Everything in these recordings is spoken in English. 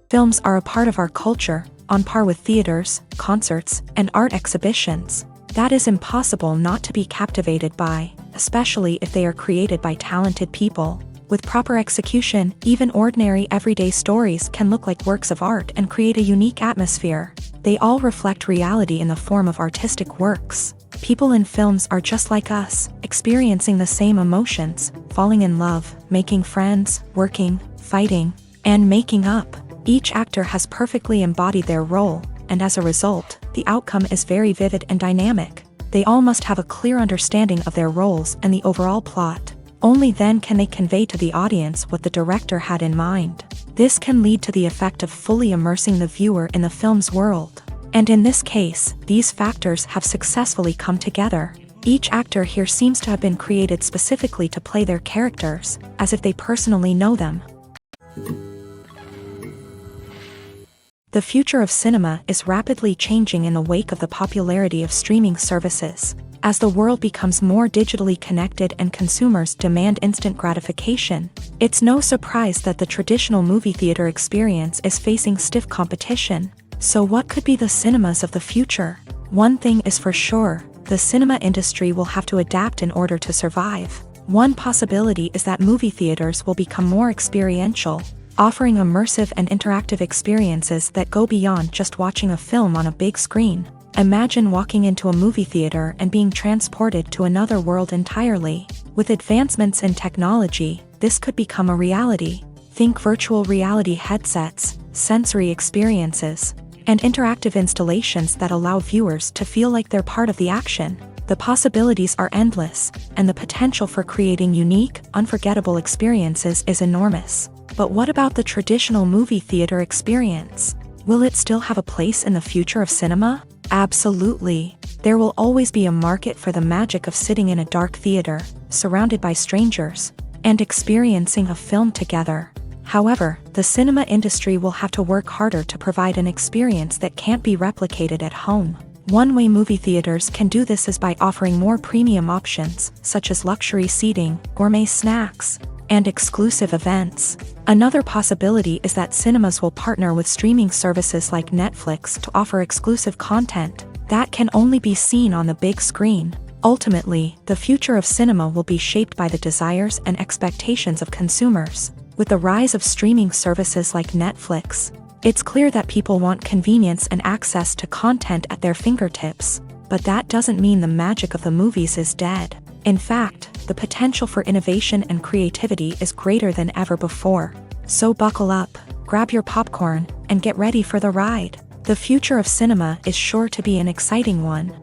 Films are a part of our culture, on par with theaters, concerts, and art exhibitions. That is impossible not to be captivated by, especially if they are created by talented people. With proper execution, even ordinary everyday stories can look like works of art and create a unique atmosphere. They all reflect reality in the form of artistic works. People in films are just like us, experiencing the same emotions, falling in love, making friends, working, fighting, and making up. Each actor has perfectly embodied their role, and as a result, the outcome is very vivid and dynamic. They all must have a clear understanding of their roles and the overall plot. Only then can they convey to the audience what the director had in mind. This can lead to the effect of fully immersing the viewer in the film's world. And in this case, these factors have successfully come together. Each actor here seems to have been created specifically to play their characters, as if they personally know them. The future of cinema is rapidly changing in the wake of the popularity of streaming services. As the world becomes more digitally connected and consumers demand instant gratification, it's no surprise that the traditional movie theater experience is facing stiff competition. So what could be the cinemas of the future? One thing is for sure, the cinema industry will have to adapt in order to survive. One possibility is that movie theaters will become more experiential, offering immersive and interactive experiences that go beyond just watching a film on a big screen. Imagine walking into a movie theater and being transported to another world entirely. With advancements in technology, this could become a reality. Think virtual reality headsets, sensory experiences, and interactive installations that allow viewers to feel like they're part of the action. The possibilities are endless, and the potential for creating unique, unforgettable experiences is enormous. But what about the traditional movie theater experience? Will it still have a place in the future of cinema? Absolutely. There will always be a market for the magic of sitting in a dark theater, surrounded by strangers, and experiencing a film together. However, the cinema industry will have to work harder to provide an experience that can't be replicated at home. One way movie theaters can do this is by offering more premium options, such as luxury seating, gourmet snacks, and exclusive events. Another possibility is that cinemas will partner with streaming services like Netflix to offer exclusive content that can only be seen on the big screen. Ultimately, the future of cinema will be shaped by the desires and expectations of consumers. With the rise of streaming services like Netflix, it's clear that people want convenience and access to content at their fingertips. But that doesn't mean the magic of the movies is dead. In fact, the potential for innovation and creativity is greater than ever before. So buckle up, grab your popcorn, and get ready for the ride. The future of cinema is sure to be an exciting one.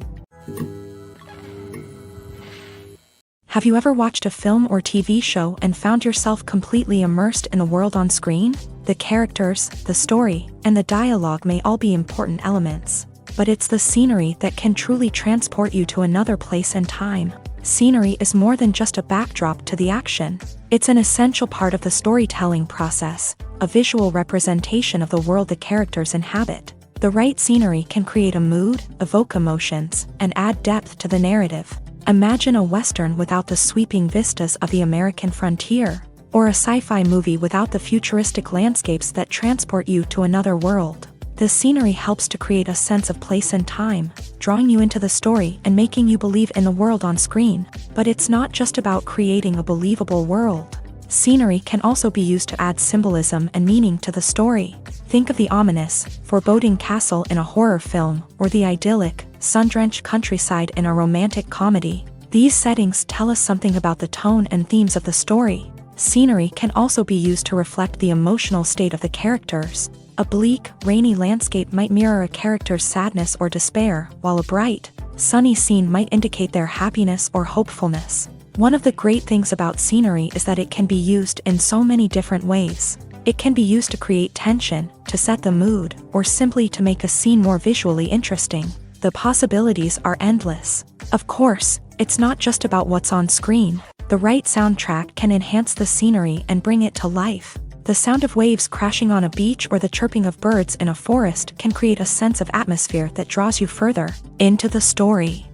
Have you ever watched a film or TV show and found yourself completely immersed in the world on screen? The characters, the story, and the dialogue may all be important elements, but it's the scenery that can truly transport you to another place and time. Scenery is more than just a backdrop to the action. It's an essential part of the storytelling process, a visual representation of the world the characters inhabit. The right scenery can create a mood, evoke emotions, and add depth to the narrative. Imagine a Western without the sweeping vistas of the American frontier, or a sci-fi movie without the futuristic landscapes that transport you to another world. The scenery helps to create a sense of place and time, drawing you into the story and making you believe in the world on screen. But it's not just about creating a believable world. Scenery can also be used to add symbolism and meaning to the story. Think of the ominous, foreboding castle in a horror film, or the idyllic, sun-drenched countryside in a romantic comedy. These settings tell us something about the tone and themes of the story. Scenery can also be used to reflect the emotional state of the characters. A bleak, rainy landscape might mirror a character's sadness or despair, while a bright, sunny scene might indicate their happiness or hopefulness. One of the great things about scenery is that it can be used in so many different ways. It can be used to create tension, to set the mood, or simply to make a scene more visually interesting. The possibilities are endless. Of course, it's not just about what's on screen. The right soundtrack can enhance the scenery and bring it to life. The sound of waves crashing on a beach or the chirping of birds in a forest can create a sense of atmosphere that draws you further into the story.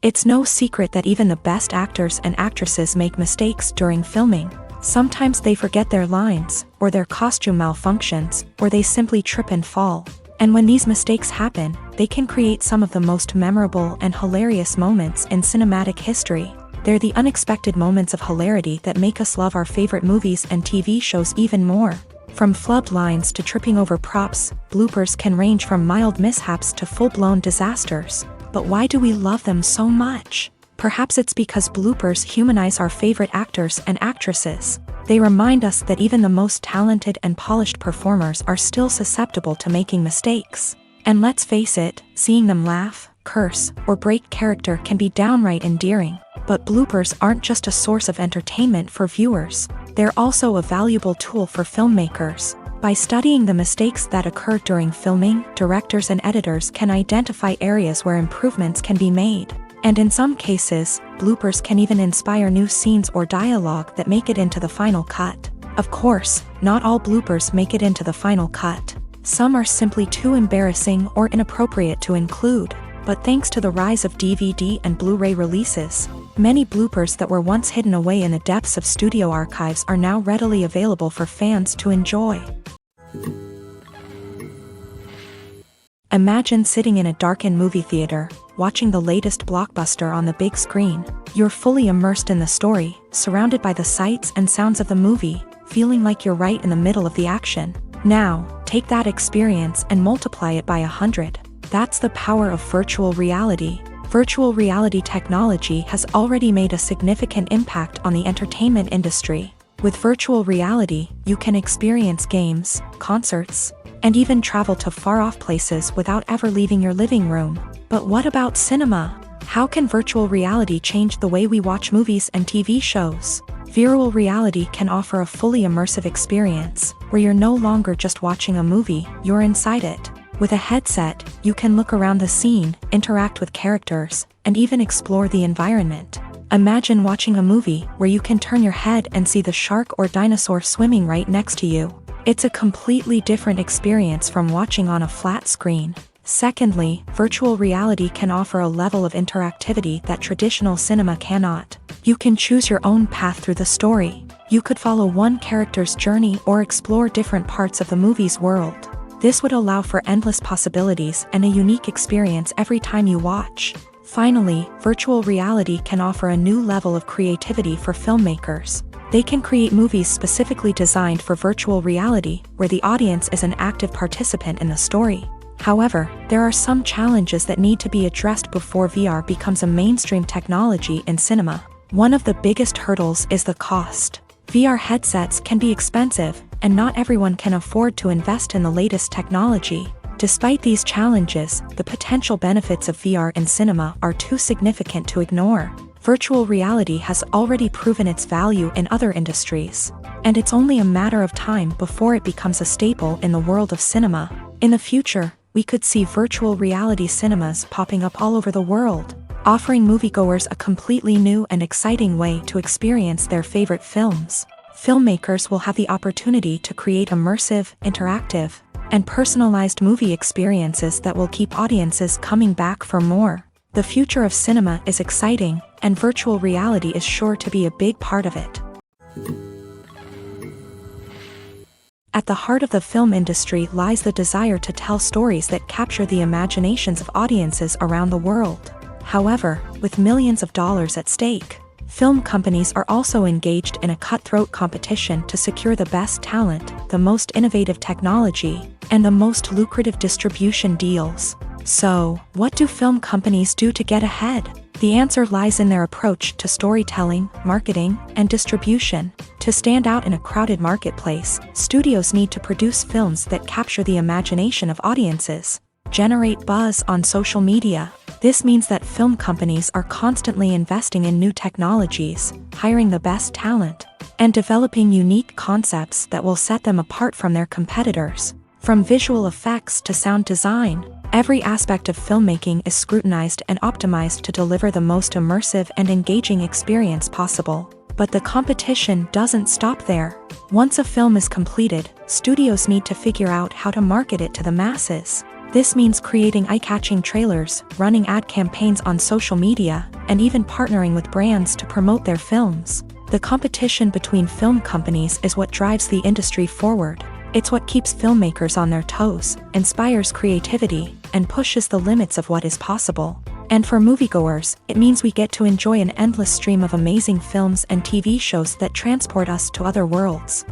It's no secret that even the best actors and actresses make mistakes during filming. Sometimes they forget their lines, or their costume malfunctions, or they simply trip and fall. And when these mistakes happen, they can create some of the most memorable and hilarious moments in cinematic history. They're the unexpected moments of hilarity that make us love our favorite movies and TV shows even more. From flubbed lines to tripping over props, bloopers can range from mild mishaps to full-blown disasters. But why do we love them so much? Perhaps it's because bloopers humanize our favorite actors and actresses. They remind us that even the most talented and polished performers are still susceptible to making mistakes. And let's face it, seeing them laugh, curse, or break character can be downright endearing. But bloopers aren't just a source of entertainment for viewers. They're also a valuable tool for filmmakers. By studying the mistakes that occur during filming, directors and editors can identify areas where improvements can be made. And in some cases, bloopers can even inspire new scenes or dialogue that make it into the final cut. Of course, not all bloopers make it into the final cut. Some are simply too embarrassing or inappropriate to include. But thanks to the rise of DVD and Blu-ray releases, many bloopers that were once hidden away in the depths of studio archives are now readily available for fans to enjoy. Imagine sitting in a darkened movie theater, watching the latest blockbuster on the big screen. You're fully immersed in the story, surrounded by the sights and sounds of the movie, feeling like you're right in the middle of the action. Now, take that experience and multiply it by 100. That's the power of virtual reality. Virtual reality technology has already made a significant impact on the entertainment industry. With virtual reality, you can experience games, concerts, and even travel to far-off places without ever leaving your living room. But what about cinema? How can virtual reality change the way we watch movies and TV shows? Virtual reality can offer a fully immersive experience, where you're no longer just watching a movie, you're inside it. With a headset, you can look around the scene, interact with characters, and even explore the environment. Imagine watching a movie where you can turn your head and see the shark or dinosaur swimming right next to you. It's a completely different experience from watching on a flat screen. Secondly, virtual reality can offer a level of interactivity that traditional cinema cannot. You can choose your own path through the story. You could follow one character's journey or explore different parts of the movie's world. This would allow for endless possibilities and a unique experience every time you watch. Finally, virtual reality can offer a new level of creativity for filmmakers. They can create movies specifically designed for virtual reality, where the audience is an active participant in the story. However, there are some challenges that need to be addressed before VR becomes a mainstream technology in cinema. One of the biggest hurdles is the cost. VR headsets can be expensive, and not everyone can afford to invest in the latest technology. Despite these challenges, the potential benefits of VR in cinema are too significant to ignore. Virtual reality has already proven its value in other industries, and it's only a matter of time before it becomes a staple in the world of cinema. In the future, we could see virtual reality cinemas popping up all over the world, offering moviegoers a completely new and exciting way to experience their favorite films. Filmmakers will have the opportunity to create immersive, interactive, and personalized movie experiences that will keep audiences coming back for more. The future of cinema is exciting, and virtual reality is sure to be a big part of it. At the heart of the film industry lies the desire to tell stories that capture the imaginations of audiences around the world. However, with millions of dollars at stake, film companies are also engaged in a cutthroat competition to secure the best talent, the most innovative technology, and the most lucrative distribution deals. So, what do film companies do to get ahead? The answer lies in their approach to storytelling, marketing, and distribution. To stand out in a crowded marketplace, studios need to produce films that capture the imagination of audiences, generate buzz on social media. This means that film companies are constantly investing in new technologies, hiring the best talent, and developing unique concepts that will set them apart from their competitors. From visual effects to sound design, every aspect of filmmaking is scrutinized and optimized to deliver the most immersive and engaging experience possible. But the competition doesn't stop there. Once a film is completed, studios need to figure out how to market it to the masses. This means creating eye-catching trailers, running ad campaigns on social media, and even partnering with brands to promote their films. The competition between film companies is what drives the industry forward. It's what keeps filmmakers on their toes, inspires creativity, and pushes the limits of what is possible. And for moviegoers, it means we get to enjoy an endless stream of amazing films and TV shows that transport us to other worlds.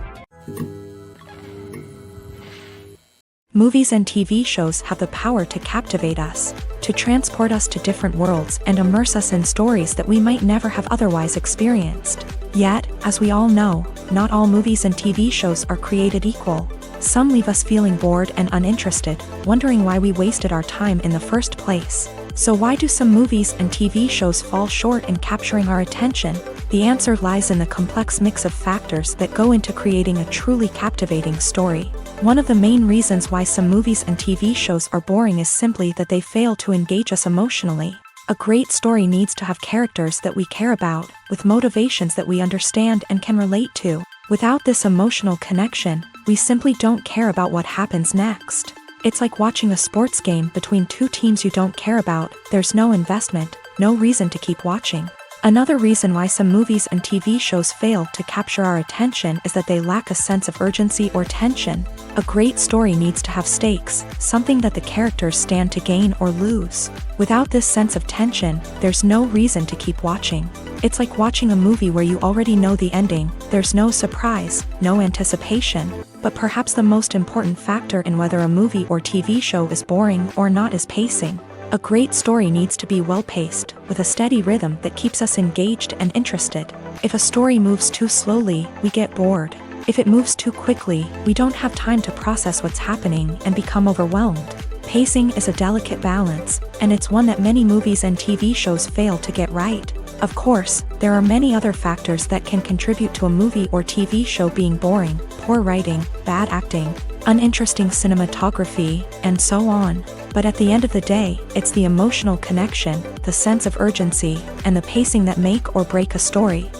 Movies and TV shows have the power to captivate us, to transport us to different worlds and immerse us in stories that we might never have otherwise experienced. Yet, as we all know, not all movies and TV shows are created equal. Some leave us feeling bored and uninterested, wondering why we wasted our time in the first place. So why do some movies and TV shows fall short in capturing our attention? The answer lies in the complex mix of factors that go into creating a truly captivating story. One of the main reasons why some movies and TV shows are boring is simply that they fail to engage us emotionally. A great story needs to have characters that we care about, with motivations that we understand and can relate to. Without this emotional connection, we simply don't care about what happens next. It's like watching a sports game between two teams you don't care about. There's no investment, no reason to keep watching. Another reason why some movies and TV shows fail to capture our attention is that they lack a sense of urgency or tension. A great story needs to have stakes, something that the characters stand to gain or lose. Without this sense of tension, there's no reason to keep watching. It's like watching a movie where you already know the ending. There's no surprise, no anticipation. But perhaps the most important factor in whether a movie or TV show is boring or not is pacing. A great story needs to be well-paced, with a steady rhythm that keeps us engaged and interested. If a story moves too slowly, we get bored. If it moves too quickly, we don't have time to process what's happening and become overwhelmed. Pacing is a delicate balance, and it's one that many movies and TV shows fail to get right. Of course, there are many other factors that can contribute to a movie or TV show being boring: poor writing, bad acting, uninteresting cinematography, and so on. But at the end of the day, it's the emotional connection, the sense of urgency, and the pacing that make or break a story.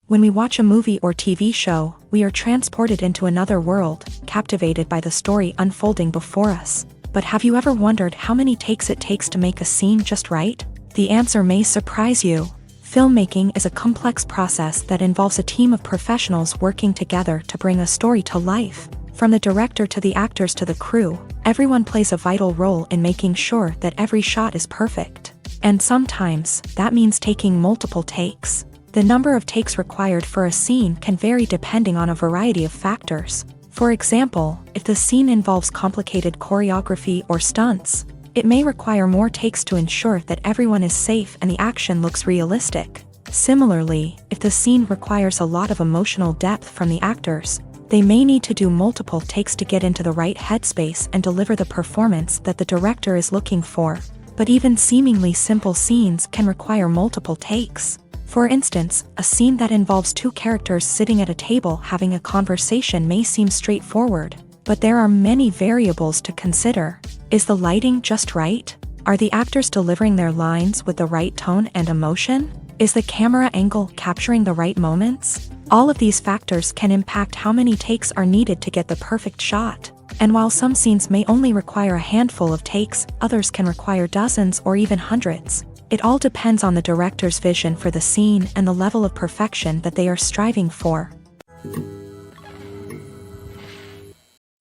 When we watch a movie or TV show, we are transported into another world, captivated by the story unfolding before us. But have you ever wondered how many takes it takes to make a scene just right? The answer may surprise you. Filmmaking is a complex process that involves a team of professionals working together to bring a story to life. From the director to the actors to the crew, everyone plays a vital role in making sure that every shot is perfect. And sometimes, that means taking multiple takes. The number of takes required for a scene can vary depending on a variety of factors. For example, if the scene involves complicated choreography or stunts, it may require more takes to ensure that everyone is safe and the action looks realistic. Similarly, if the scene requires a lot of emotional depth from the actors, they may need to do multiple takes to get into the right headspace and deliver the performance that the director is looking for. But even seemingly simple scenes can require multiple takes. For instance, a scene that involves two characters sitting at a table having a conversation may seem straightforward, but there are many variables to consider. Is the lighting just right? Are the actors delivering their lines with the right tone and emotion? Is the camera angle capturing the right moments? All of these factors can impact how many takes are needed to get the perfect shot. And while some scenes may only require a handful of takes, others can require dozens or even hundreds. It all depends on the director's vision for the scene and the level of perfection that they are striving for.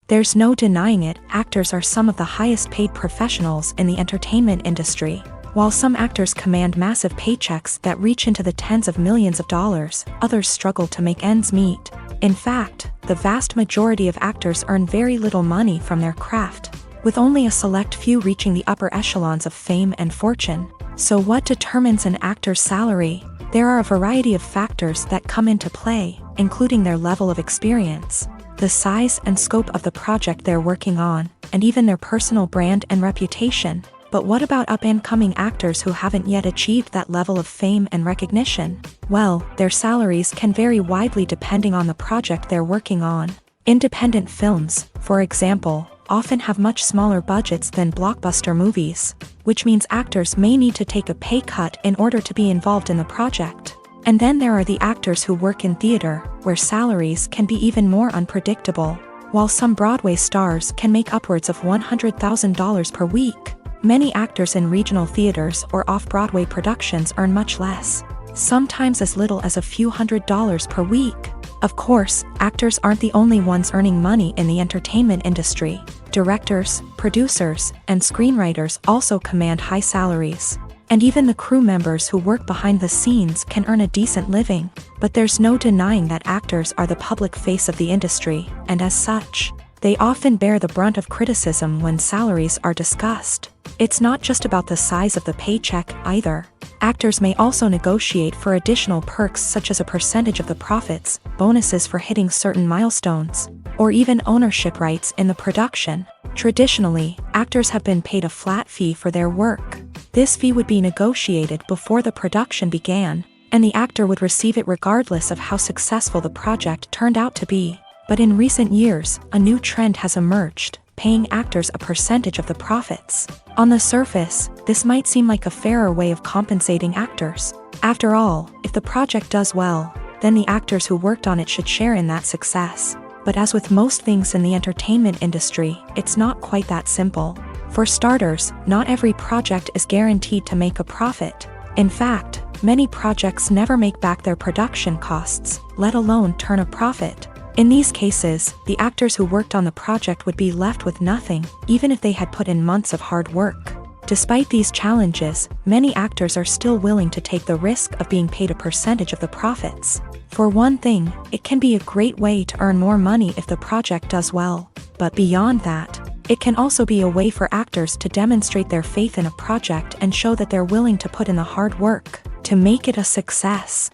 There's no denying it, actors are some of the highest paid professionals in the entertainment industry. While some actors command massive paychecks that reach into the tens of millions of dollars, others struggle to make ends meet. In fact, the vast majority of actors earn very little money from their craft, with only a select few reaching the upper echelons of fame and fortune. So what determines an actor's salary? There are a variety of factors that come into play, including their level of experience, the size and scope of the project they're working on, and even their personal brand and reputation. But what about up-and-coming actors who haven't yet achieved that level of fame and recognition? Well, their salaries can vary widely depending on the project they're working on. Independent films, for example, often have much smaller budgets than blockbuster movies, which means actors may need to take a pay cut in order to be involved in the project. And then there are the actors who work in theater, where salaries can be even more unpredictable. While some Broadway stars can make upwards of $100,000 per week, Many actors in regional theaters or off-Broadway productions earn much less, sometimes as little as a few $100s per week. Of course, actors aren't the only ones earning money in the entertainment industry. Directors, producers, and screenwriters also command high salaries. And even the crew members who work behind the scenes can earn a decent living. But there's no denying that actors are the public face of the industry, and as such, they often bear the brunt of criticism when salaries are discussed. It's not just about the size of the paycheck, either. Actors may also negotiate for additional perks such as a percentage of the profits, bonuses for hitting certain milestones, or even ownership rights in the production. Traditionally, actors have been paid a flat fee for their work. This fee would be negotiated before the production began, and the actor would receive it regardless of how successful the project turned out to be. But in recent years, a new trend has emerged, paying actors a percentage of the profits. On the surface, this might seem like a fairer way of compensating actors. After all, if the project does well, then the actors who worked on it should share in that success. But as with most things in the entertainment industry, it's not quite that simple. For starters, not every project is guaranteed to make a profit. In fact, many projects never make back their production costs, let alone turn a profit. In these cases, the actors who worked on the project would be left with nothing, even if they had put in months of hard work. Despite these challenges, many actors are still willing to take the risk of being paid a percentage of the profits. For one thing, it can be a great way to earn more money if the project does well. But beyond that, it can also be a way for actors to demonstrate their faith in a project and show that they're willing to put in the hard work to make it a success.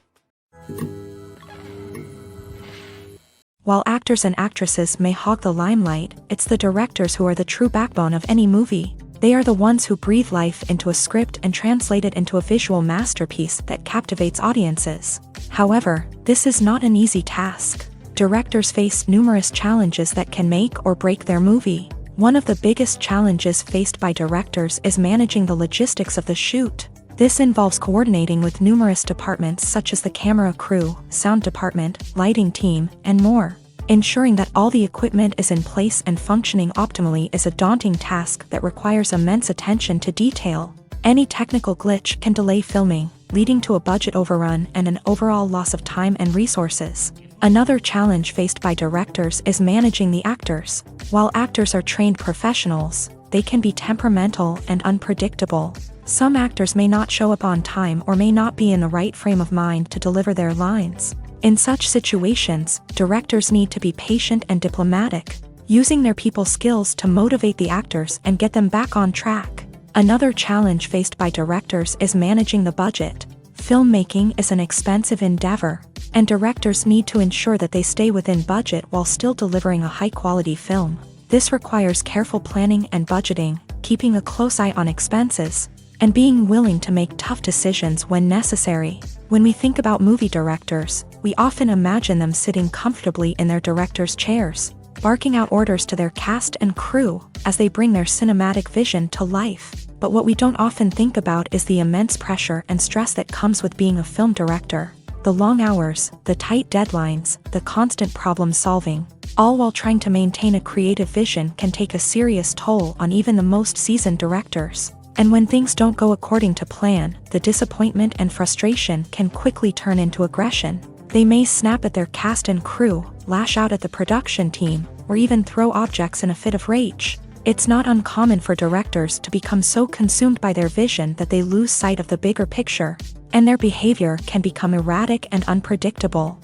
While actors and actresses may hog the limelight, it's the directors who are the true backbone of any movie. They are the ones who breathe life into a script and translate it into a visual masterpiece that captivates audiences. However, this is not an easy task. Directors face numerous challenges that can make or break their movie. One of the biggest challenges faced by directors is managing the logistics of the shoot. This involves coordinating with numerous departments such as the camera crew, sound department, lighting team, and more. Ensuring that all the equipment is in place and functioning optimally is a daunting task that requires immense attention to detail. Any technical glitch can delay filming, leading to a budget overrun and an overall loss of time and resources. Another challenge faced by directors is managing the actors. While actors are trained professionals, they can be temperamental and unpredictable. Some actors may not show up on time or may not be in the right frame of mind to deliver their lines. In such situations, directors need to be patient and diplomatic, using their people skills to motivate the actors and get them back on track. Another challenge faced by directors is managing the budget. Filmmaking is an expensive endeavor, and directors need to ensure that they stay within budget while still delivering a high-quality film. This requires careful planning and budgeting, keeping a close eye on expenses, and being willing to make tough decisions when necessary. When we think about movie directors, we often imagine them sitting comfortably in their director's chairs, barking out orders to their cast and crew as they bring their cinematic vision to life. But what we don't often think about is the immense pressure and stress that comes with being a film director. The long hours, the tight deadlines, the constant problem solving, all while trying to maintain a creative vision can take a serious toll on even the most seasoned directors. And when things don't go according to plan, the disappointment and frustration can quickly turn into aggression. They may snap at their cast and crew, lash out at the production team, or even throw objects in a fit of rage. It's not uncommon for directors to become so consumed by their vision that they lose sight of the bigger picture, and their behavior can become erratic and unpredictable.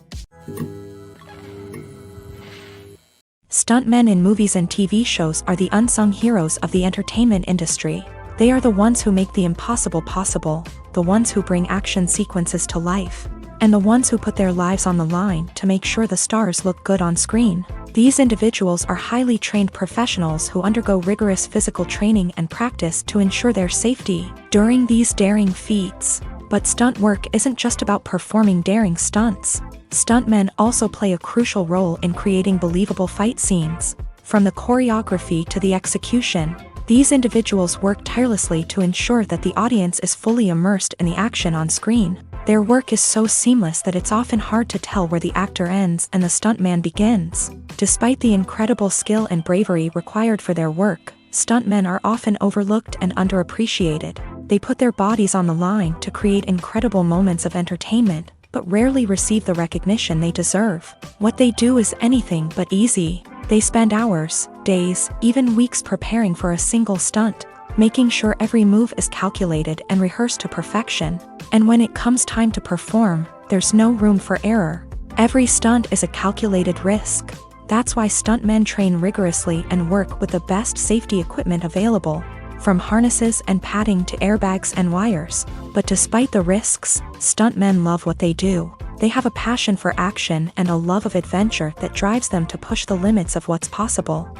Stuntmen in movies and TV shows are the unsung heroes of the entertainment industry. They are the ones who make the impossible possible, the ones who bring action sequences to life, and the ones who put their lives on the line to make sure the stars look good on screen. These individuals are highly trained professionals who undergo rigorous physical training and practice to ensure their safety during these daring feats. But stunt work isn't just about performing daring stunts. Stuntmen also play a crucial role in creating believable fight scenes. From the choreography to the execution, these individuals work tirelessly to ensure that the audience is fully immersed in the action on screen. Their work is so seamless that it's often hard to tell where the actor ends and the stuntman begins. Despite the incredible skill and bravery required for their work, Stuntmen are often overlooked and underappreciated. They put their bodies on the line to create incredible moments of entertainment, but rarely receive the recognition they deserve. What they do is anything but easy. They spend hours, days, even weeks preparing for a single stunt, making sure every move is calculated and rehearsed to perfection. And when it comes time to perform, there's no room for error. Every stunt is a calculated risk. That's why stuntmen train rigorously and work with the best safety equipment available, from harnesses and padding to airbags and wires. But despite the risks, stuntmen love what they do. They have a passion for action and a love of adventure that drives them to push the limits of what's possible.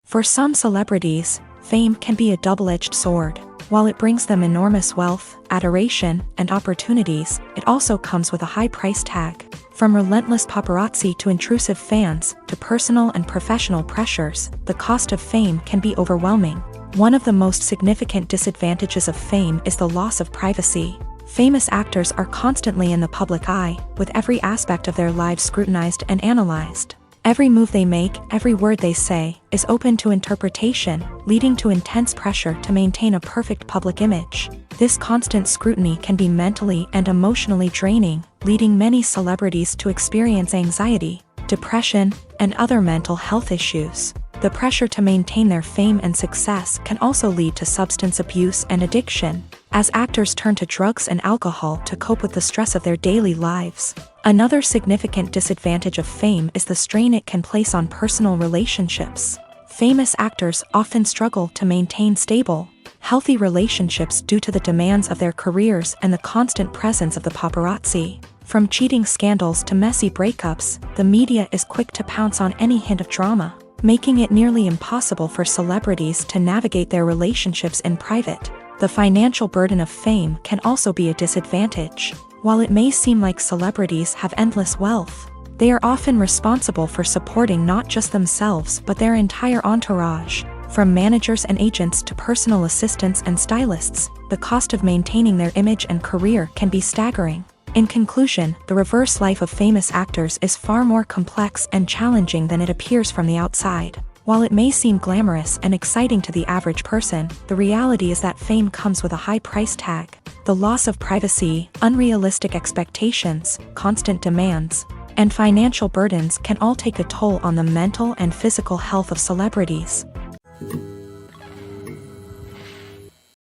For some celebrities, fame can be a double-edged sword. While it brings them enormous wealth, adoration, and opportunities, it also comes with a high price tag. From relentless paparazzi to intrusive fans, to personal and professional pressures, the cost of fame can be overwhelming. One of the most significant disadvantages of fame is the loss of privacy. Famous actors are constantly in the public eye, with every aspect of their lives scrutinized and analyzed. Every move they make, every word they say, is open to interpretation, leading to intense pressure to maintain a perfect public image. This constant scrutiny can be mentally and emotionally draining, leading many celebrities to experience anxiety, depression, and other mental health issues. The pressure to maintain their fame and success can also lead to substance abuse and addiction, as actors turn to drugs and alcohol to cope with the stress of their daily lives. Another significant disadvantage of fame is the strain it can place on personal relationships. Famous actors often struggle to maintain stable, healthy relationships due to the demands of their careers and the constant presence of the paparazzi. From cheating scandals to messy breakups, the media is quick to pounce on any hint of drama, making it nearly impossible for celebrities to navigate their relationships in private. The financial burden of fame can also be a disadvantage. While it may seem like celebrities have endless wealth, they are often responsible for supporting not just themselves but their entire entourage. From managers and agents to personal assistants and stylists, the cost of maintaining their image and career can be staggering. In conclusion, the reverse life of famous actors is far more complex and challenging than it appears from the outside. While it may seem glamorous and exciting to the average person, the reality is that fame comes with a high price tag. The loss of privacy, unrealistic expectations, constant demands, and financial burdens can all take a toll on the mental and physical health of celebrities.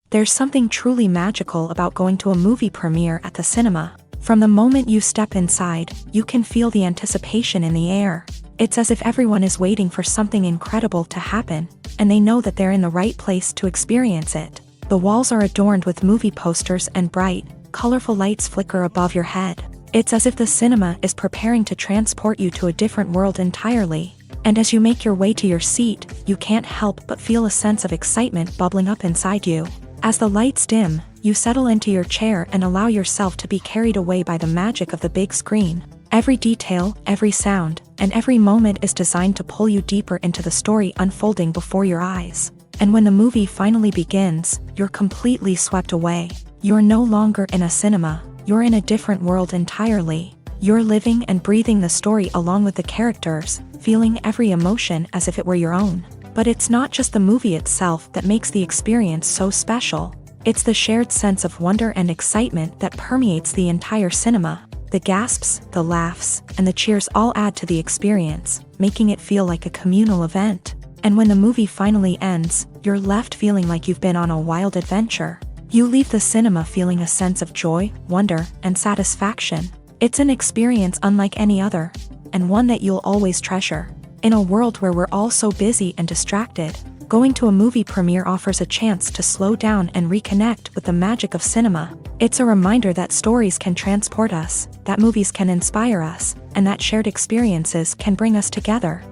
There's something truly magical about going to a movie premiere at the cinema. From the moment you step inside, you can feel the anticipation in the air. It's as if everyone is waiting for something incredible to happen, and they know that they're in the right place to experience it. The walls are adorned with movie posters and bright, colorful lights flicker above your head. It's as if the cinema is preparing to transport you to a different world entirely. And as you make your way to your seat, you can't help but feel a sense of excitement bubbling up inside you. As the lights dim, you settle into your chair and allow yourself to be carried away by the magic of the big screen. Every detail, every sound, and every moment is designed to pull you deeper into the story unfolding before your eyes. And when the movie finally begins, you're completely swept away. You're no longer in a cinema, you're in a different world entirely. You're living and breathing the story along with the characters, feeling every emotion as if it were your own. But it's not just the movie itself that makes the experience so special. It's the shared sense of wonder and excitement that permeates the entire cinema. The gasps, the laughs, and the cheers all add to the experience, making it feel like a communal event. And when the movie finally ends, you're left feeling like you've been on a wild adventure. You leave the cinema feeling a sense of joy, wonder, and satisfaction. It's an experience unlike any other, and one that you'll always treasure. In a world where we're all so busy and distracted, going to a movie premiere offers a chance to slow down and reconnect with the magic of cinema. It's a reminder that stories can transport us, that movies can inspire us, and that shared experiences can bring us together.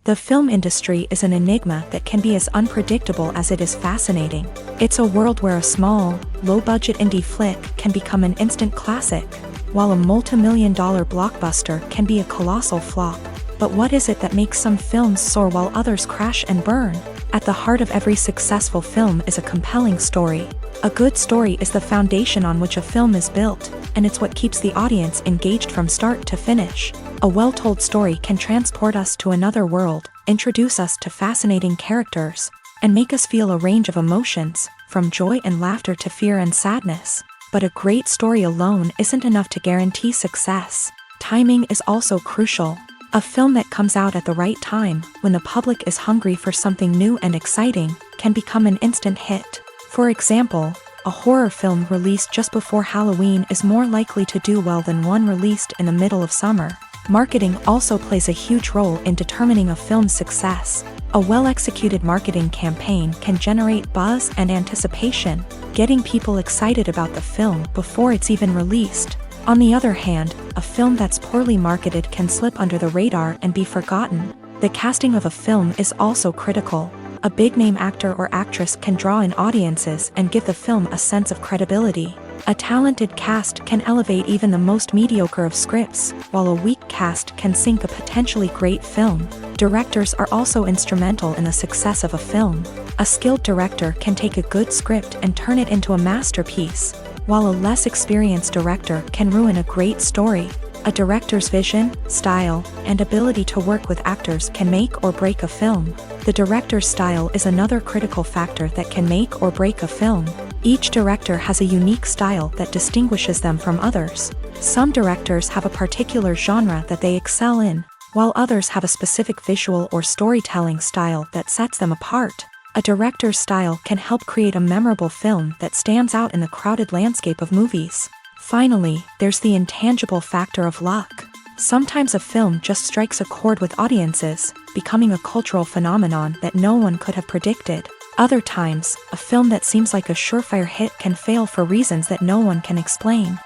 The film industry is an enigma that can be as unpredictable as it is fascinating. It's a world where a small, low-budget indie flick can become an instant classic, while a multi-million-dollar blockbuster can be a colossal flop. But what is it that makes some films soar while others crash and burn? At the heart of every successful film is a compelling story. A good story is the foundation on which a film is built, and it's what keeps the audience engaged from start to finish. A well-told story can transport us to another world, introduce us to fascinating characters, and make us feel a range of emotions, from joy and laughter to fear and sadness. But a great story alone isn't enough to guarantee success. Timing is also crucial. A film that comes out at the right time, when the public is hungry for something new and exciting, can become an instant hit. For example, a horror film released just before Halloween is more likely to do well than one released in the middle of summer. Marketing also plays a huge role in determining a film's success. A well-executed marketing campaign can generate buzz and anticipation, getting people excited about the film before it's even released. On the other hand, a film that's poorly marketed can slip under the radar and be forgotten. The casting of a film is also critical. A big-name actor or actress can draw in audiences and give the film a sense of credibility. A talented cast can elevate even the most mediocre of scripts, while a weak cast can sink a potentially great film. Directors are also instrumental in the success of a film. A skilled director can take a good script and turn it into a masterpiece, while a less experienced director can ruin a great story. A director's vision, style, and ability to work with actors can make or break a film. The director's style is another critical factor that can make or break a film. Each director has a unique style that distinguishes them from others. Some directors have a particular genre that they excel in, while others have a specific visual or storytelling style that sets them apart. A director's style can help create a memorable film that stands out in the crowded landscape of movies. Finally, there's the intangible factor of luck. Sometimes a film just strikes a chord with audiences, becoming a cultural phenomenon that no one could have predicted. Other times, a film that seems like a surefire hit can fail for reasons that no one can explain.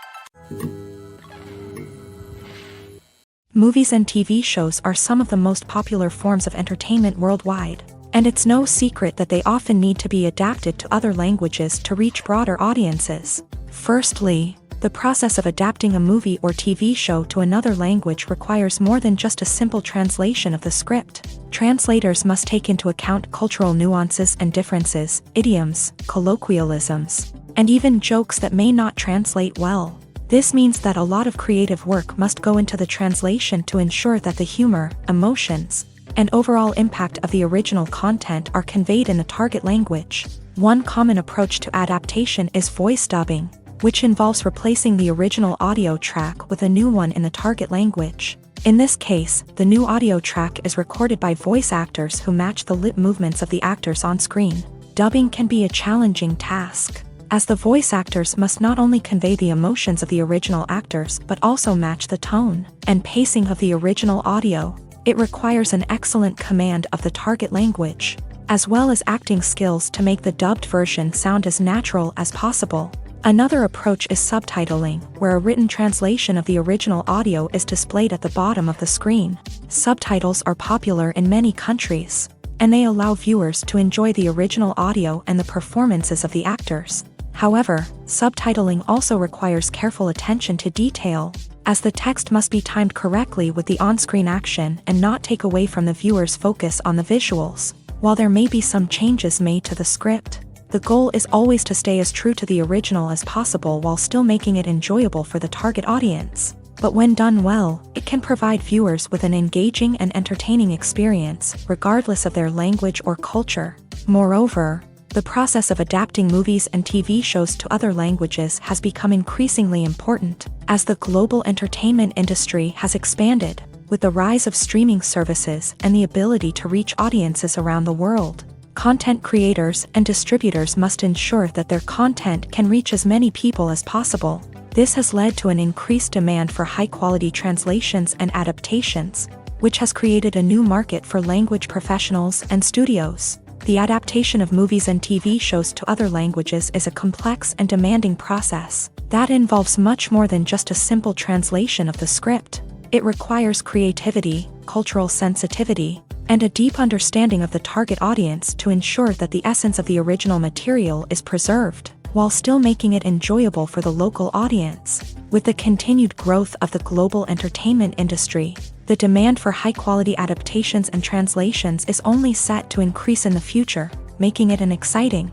Movies and TV shows are some of the most popular forms of entertainment worldwide, and it's no secret that they often need to be adapted to other languages to reach broader audiences. Firstly, the process of adapting a movie or TV show to another language requires more than just a simple translation of the script. Translators must take into account cultural nuances and differences, idioms, colloquialisms, and even jokes that may not translate well. This means that a lot of creative work must go into the translation to ensure that the humor, emotions, and overall impact of the original content are conveyed in the target language. One common approach to adaptation is voice dubbing, which involves replacing the original audio track with a new one in the target language. In this case, the new audio track is recorded by voice actors who match the lip movements of the actors on screen. Dubbing can be a challenging task, as the voice actors must not only convey the emotions of the original actors but also match the tone and pacing of the original audio. It requires an excellent command of the target language, as well as acting skills to make the dubbed version sound as natural as possible. Another approach is subtitling, where a written translation of the original audio is displayed at the bottom of the screen. Subtitles are popular in many countries, and they allow viewers to enjoy the original audio and the performances of the actors. However, subtitling also requires careful attention to detail, as the text must be timed correctly with the on-screen action and not take away from the viewer's focus on the visuals. While there may be some changes made to the script, the goal is always to stay as true to the original as possible while still making it enjoyable for the target audience. But when done well, it can provide viewers with an engaging and entertaining experience, regardless of their language or culture. Moreover, the process of adapting movies and TV shows to other languages has become increasingly important, as the global entertainment industry has expanded, with the rise of streaming services and the ability to reach audiences around the world. Content creators and distributors must ensure that their content can reach as many people as possible. This has led to an increased demand for high-quality translations and adaptations, which has created a new market for language professionals and studios. The adaptation of movies and TV shows to other languages is a complex and demanding process that involves much more than just a simple translation of the script. It requires creativity, cultural sensitivity, and a deep understanding of the target audience to ensure that the essence of the original material is preserved, while still making it enjoyable for the local audience. With the continued growth of the global entertainment industry, the demand for high-quality adaptations and translations is only set to increase in the future, making it an exciting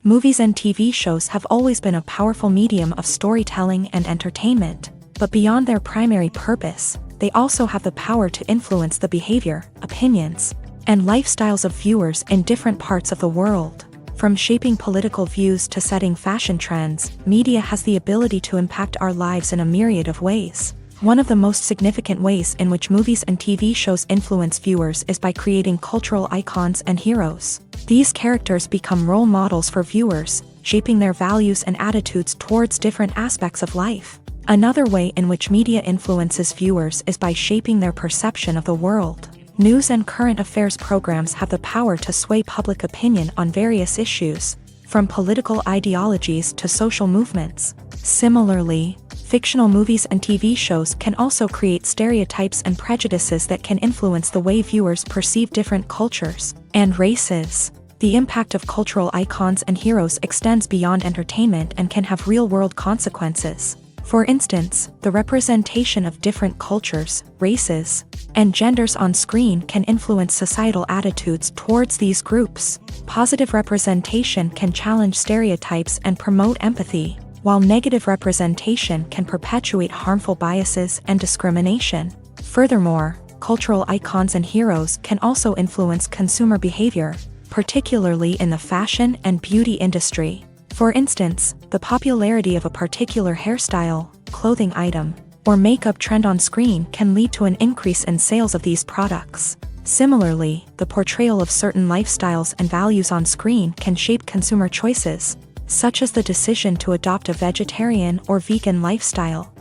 Movies and TV shows have always been a powerful medium of storytelling and entertainment, but beyond their primary purpose, they also have the power to influence the behavior, opinions, and lifestyles of viewers in different parts of the world. From shaping political views to setting fashion trends, media has the ability to impact our lives in a myriad of ways. One of the most significant ways in which movies and TV shows influence viewers is by creating cultural icons and heroes. These characters become role models for viewers, shaping their values and attitudes towards different aspects of life. Another way in which media influences viewers is by shaping their perception of the world. News and current affairs programs have the power to sway public opinion on various issues, from political ideologies to social movements. Similarly, fictional movies and TV shows can also create stereotypes and prejudices that can influence the way viewers perceive different cultures and races. The impact of cultural icons and heroes extends beyond entertainment and can have real-world consequences. For instance, the representation of different cultures, races, and genders on screen can influence societal attitudes towards these groups. Positive representation can challenge stereotypes and promote empathy, while negative representation can perpetuate harmful biases and discrimination. Furthermore, cultural icons and heroes can also influence consumer behavior, particularly in the fashion and beauty industry. For instance, the popularity of a particular hairstyle, clothing item, or makeup trend on screen can lead to an increase in sales of these products. Similarly, the portrayal of certain lifestyles and values on screen can shape consumer choices, such as the decision to adopt a vegetarian or vegan lifestyle.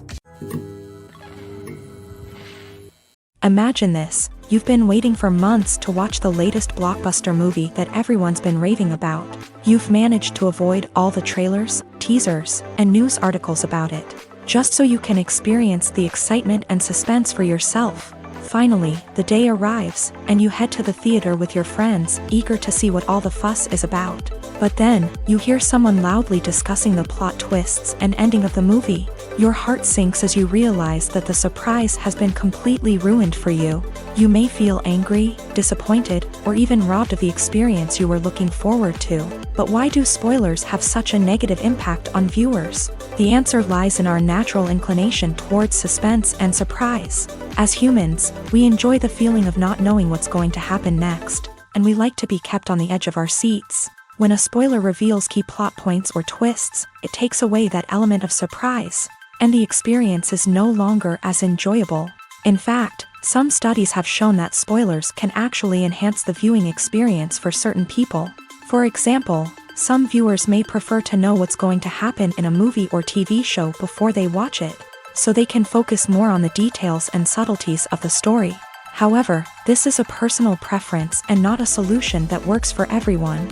Imagine this: you've been waiting for months to watch the latest blockbuster movie that everyone's been raving about. You've managed to avoid all the trailers, teasers, and news articles about it, just so you can experience the excitement and suspense for yourself. Finally, the day arrives, and you head to the theater with your friends, eager to see what all the fuss is about. But then, you hear someone loudly discussing the plot twists and ending of the movie. Your heart sinks as you realize that the surprise has been completely ruined for you. You may feel angry, disappointed, or even robbed of the experience you were looking forward to. But why do spoilers have such a negative impact on viewers? The answer lies in our natural inclination towards suspense and surprise. As humans, we enjoy the feeling of not knowing what's going to happen next, and we like to be kept on the edge of our seats. When a spoiler reveals key plot points or twists, it takes away that element of surprise, and the experience is no longer as enjoyable. In fact, some studies have shown that spoilers can actually enhance the viewing experience for certain people. For example, some viewers may prefer to know what's going to happen in a movie or TV show before they watch it, so they can focus more on the details and subtleties of the story. However, this is a personal preference and not a solution that works for everyone.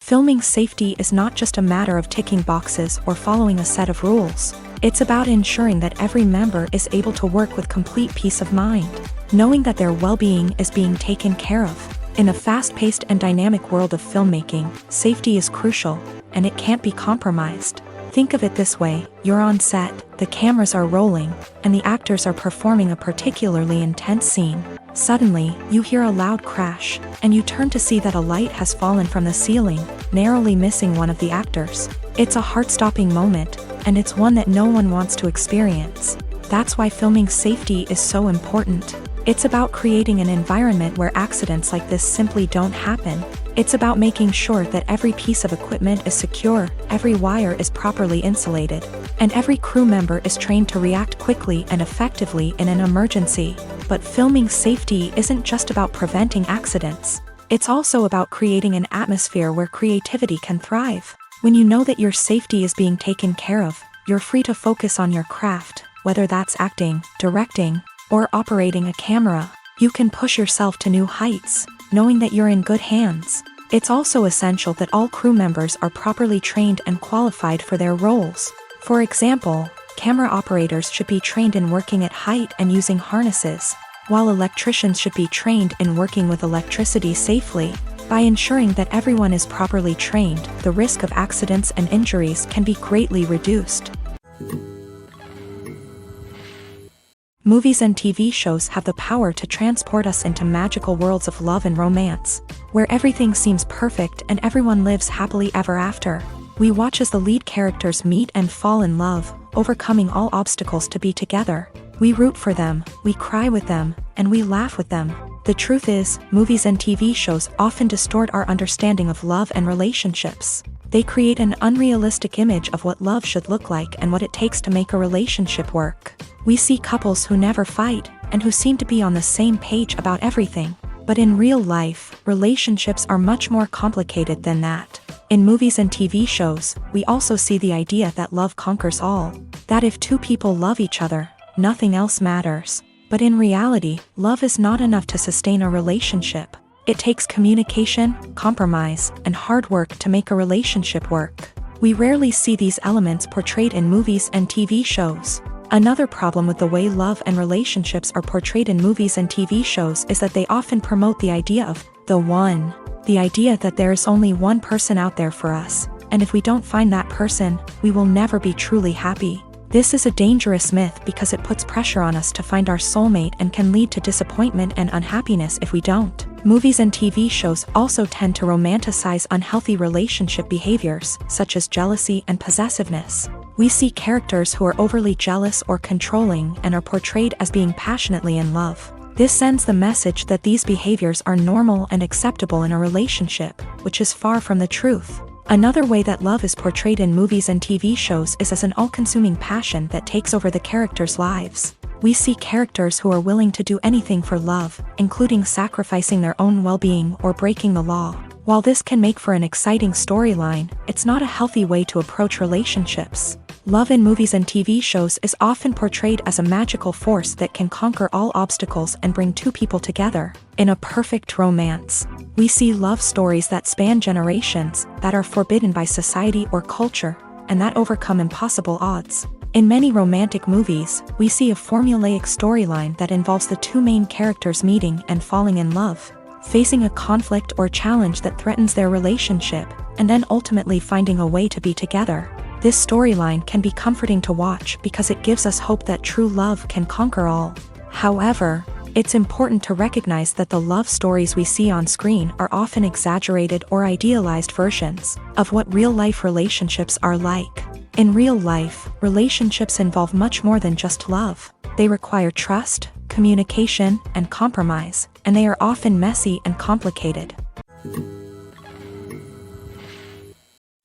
Filming safety is not just a matter of ticking boxes or following a set of rules. It's about ensuring that every member is able to work with complete peace of mind, knowing that their well-being is being taken care of. In a fast-paced and dynamic world of filmmaking, safety is crucial, and it can't be compromised. Think of it this way: you're on set, the cameras are rolling, and the actors are performing a particularly intense scene. Suddenly, you hear a loud crash, and you turn to see that a light has fallen from the ceiling, narrowly missing one of the actors. It's a heart-stopping moment, and it's one that no one wants to experience. That's why filming safety is so important. It's about creating an environment where accidents like this simply don't happen. It's about making sure that every piece of equipment is secure, every wire is properly insulated, and every crew member is trained to react quickly and effectively in an emergency. But filming safety isn't just about preventing accidents. It's also about creating an atmosphere where creativity can thrive. When you know that your safety is being taken care of, you're free to focus on your craft, whether that's acting, directing, or operating a camera. You can push yourself to new heights, knowing that you're in good hands. It's also essential that all crew members are properly trained and qualified for their roles. For example, camera operators should be trained in working at height and using harnesses, while electricians should be trained in working with electricity safely. By ensuring that everyone is properly trained, the risk of accidents and injuries can be greatly reduced. Movies and TV shows have the power to transport us into magical worlds of love and romance, where everything seems perfect and everyone lives happily ever after. We watch as the lead characters meet and fall in love, overcoming all obstacles to be together. We root for them, we cry with them, and we laugh with them. The truth is, movies and TV shows often distort our understanding of love and relationships. They create an unrealistic image of what love should look like and what it takes to make a relationship work. We see couples who never fight, and who seem to be on the same page about everything. But in real life, relationships are much more complicated than that. In movies and TV shows, we also see the idea that love conquers all. That if two people love each other, nothing else matters. But in reality, love is not enough to sustain a relationship. It takes communication, compromise, and hard work to make a relationship work. We rarely see these elements portrayed in movies and TV shows. Another problem with the way love and relationships are portrayed in movies and TV shows is that they often promote the idea of the one. The idea that there is only one person out there for us, and if we don't find that person, we will never be truly happy. This is a dangerous myth because it puts pressure on us to find our soulmate and can lead to disappointment and unhappiness if we don't. Movies and TV shows also tend to romanticize unhealthy relationship behaviors, such as jealousy and possessiveness. We see characters who are overly jealous or controlling and are portrayed as being passionately in love. This sends the message that these behaviors are normal and acceptable in a relationship, which is far from the truth. Another way that love is portrayed in movies and TV shows is as an all-consuming passion that takes over the characters' lives. We see characters who are willing to do anything for love, including sacrificing their own well-being or breaking the law. While this can make for an exciting storyline, it's not a healthy way to approach relationships. Love in movies and TV shows is often portrayed as a magical force that can conquer all obstacles and bring two people together. In a perfect romance, we see love stories that span generations, that are forbidden by society or culture, and that overcome impossible odds. In many romantic movies, we see a formulaic storyline that involves the two main characters meeting and falling in love, facing a conflict or challenge that threatens their relationship, and then ultimately finding a way to be together. This storyline can be comforting to watch because it gives us hope that true love can conquer all. However, it's important to recognize that the love stories we see on screen are often exaggerated or idealized versions of what real-life relationships are like. In real life, relationships involve much more than just love. They require trust, communication, and compromise, and they are often messy and complicated.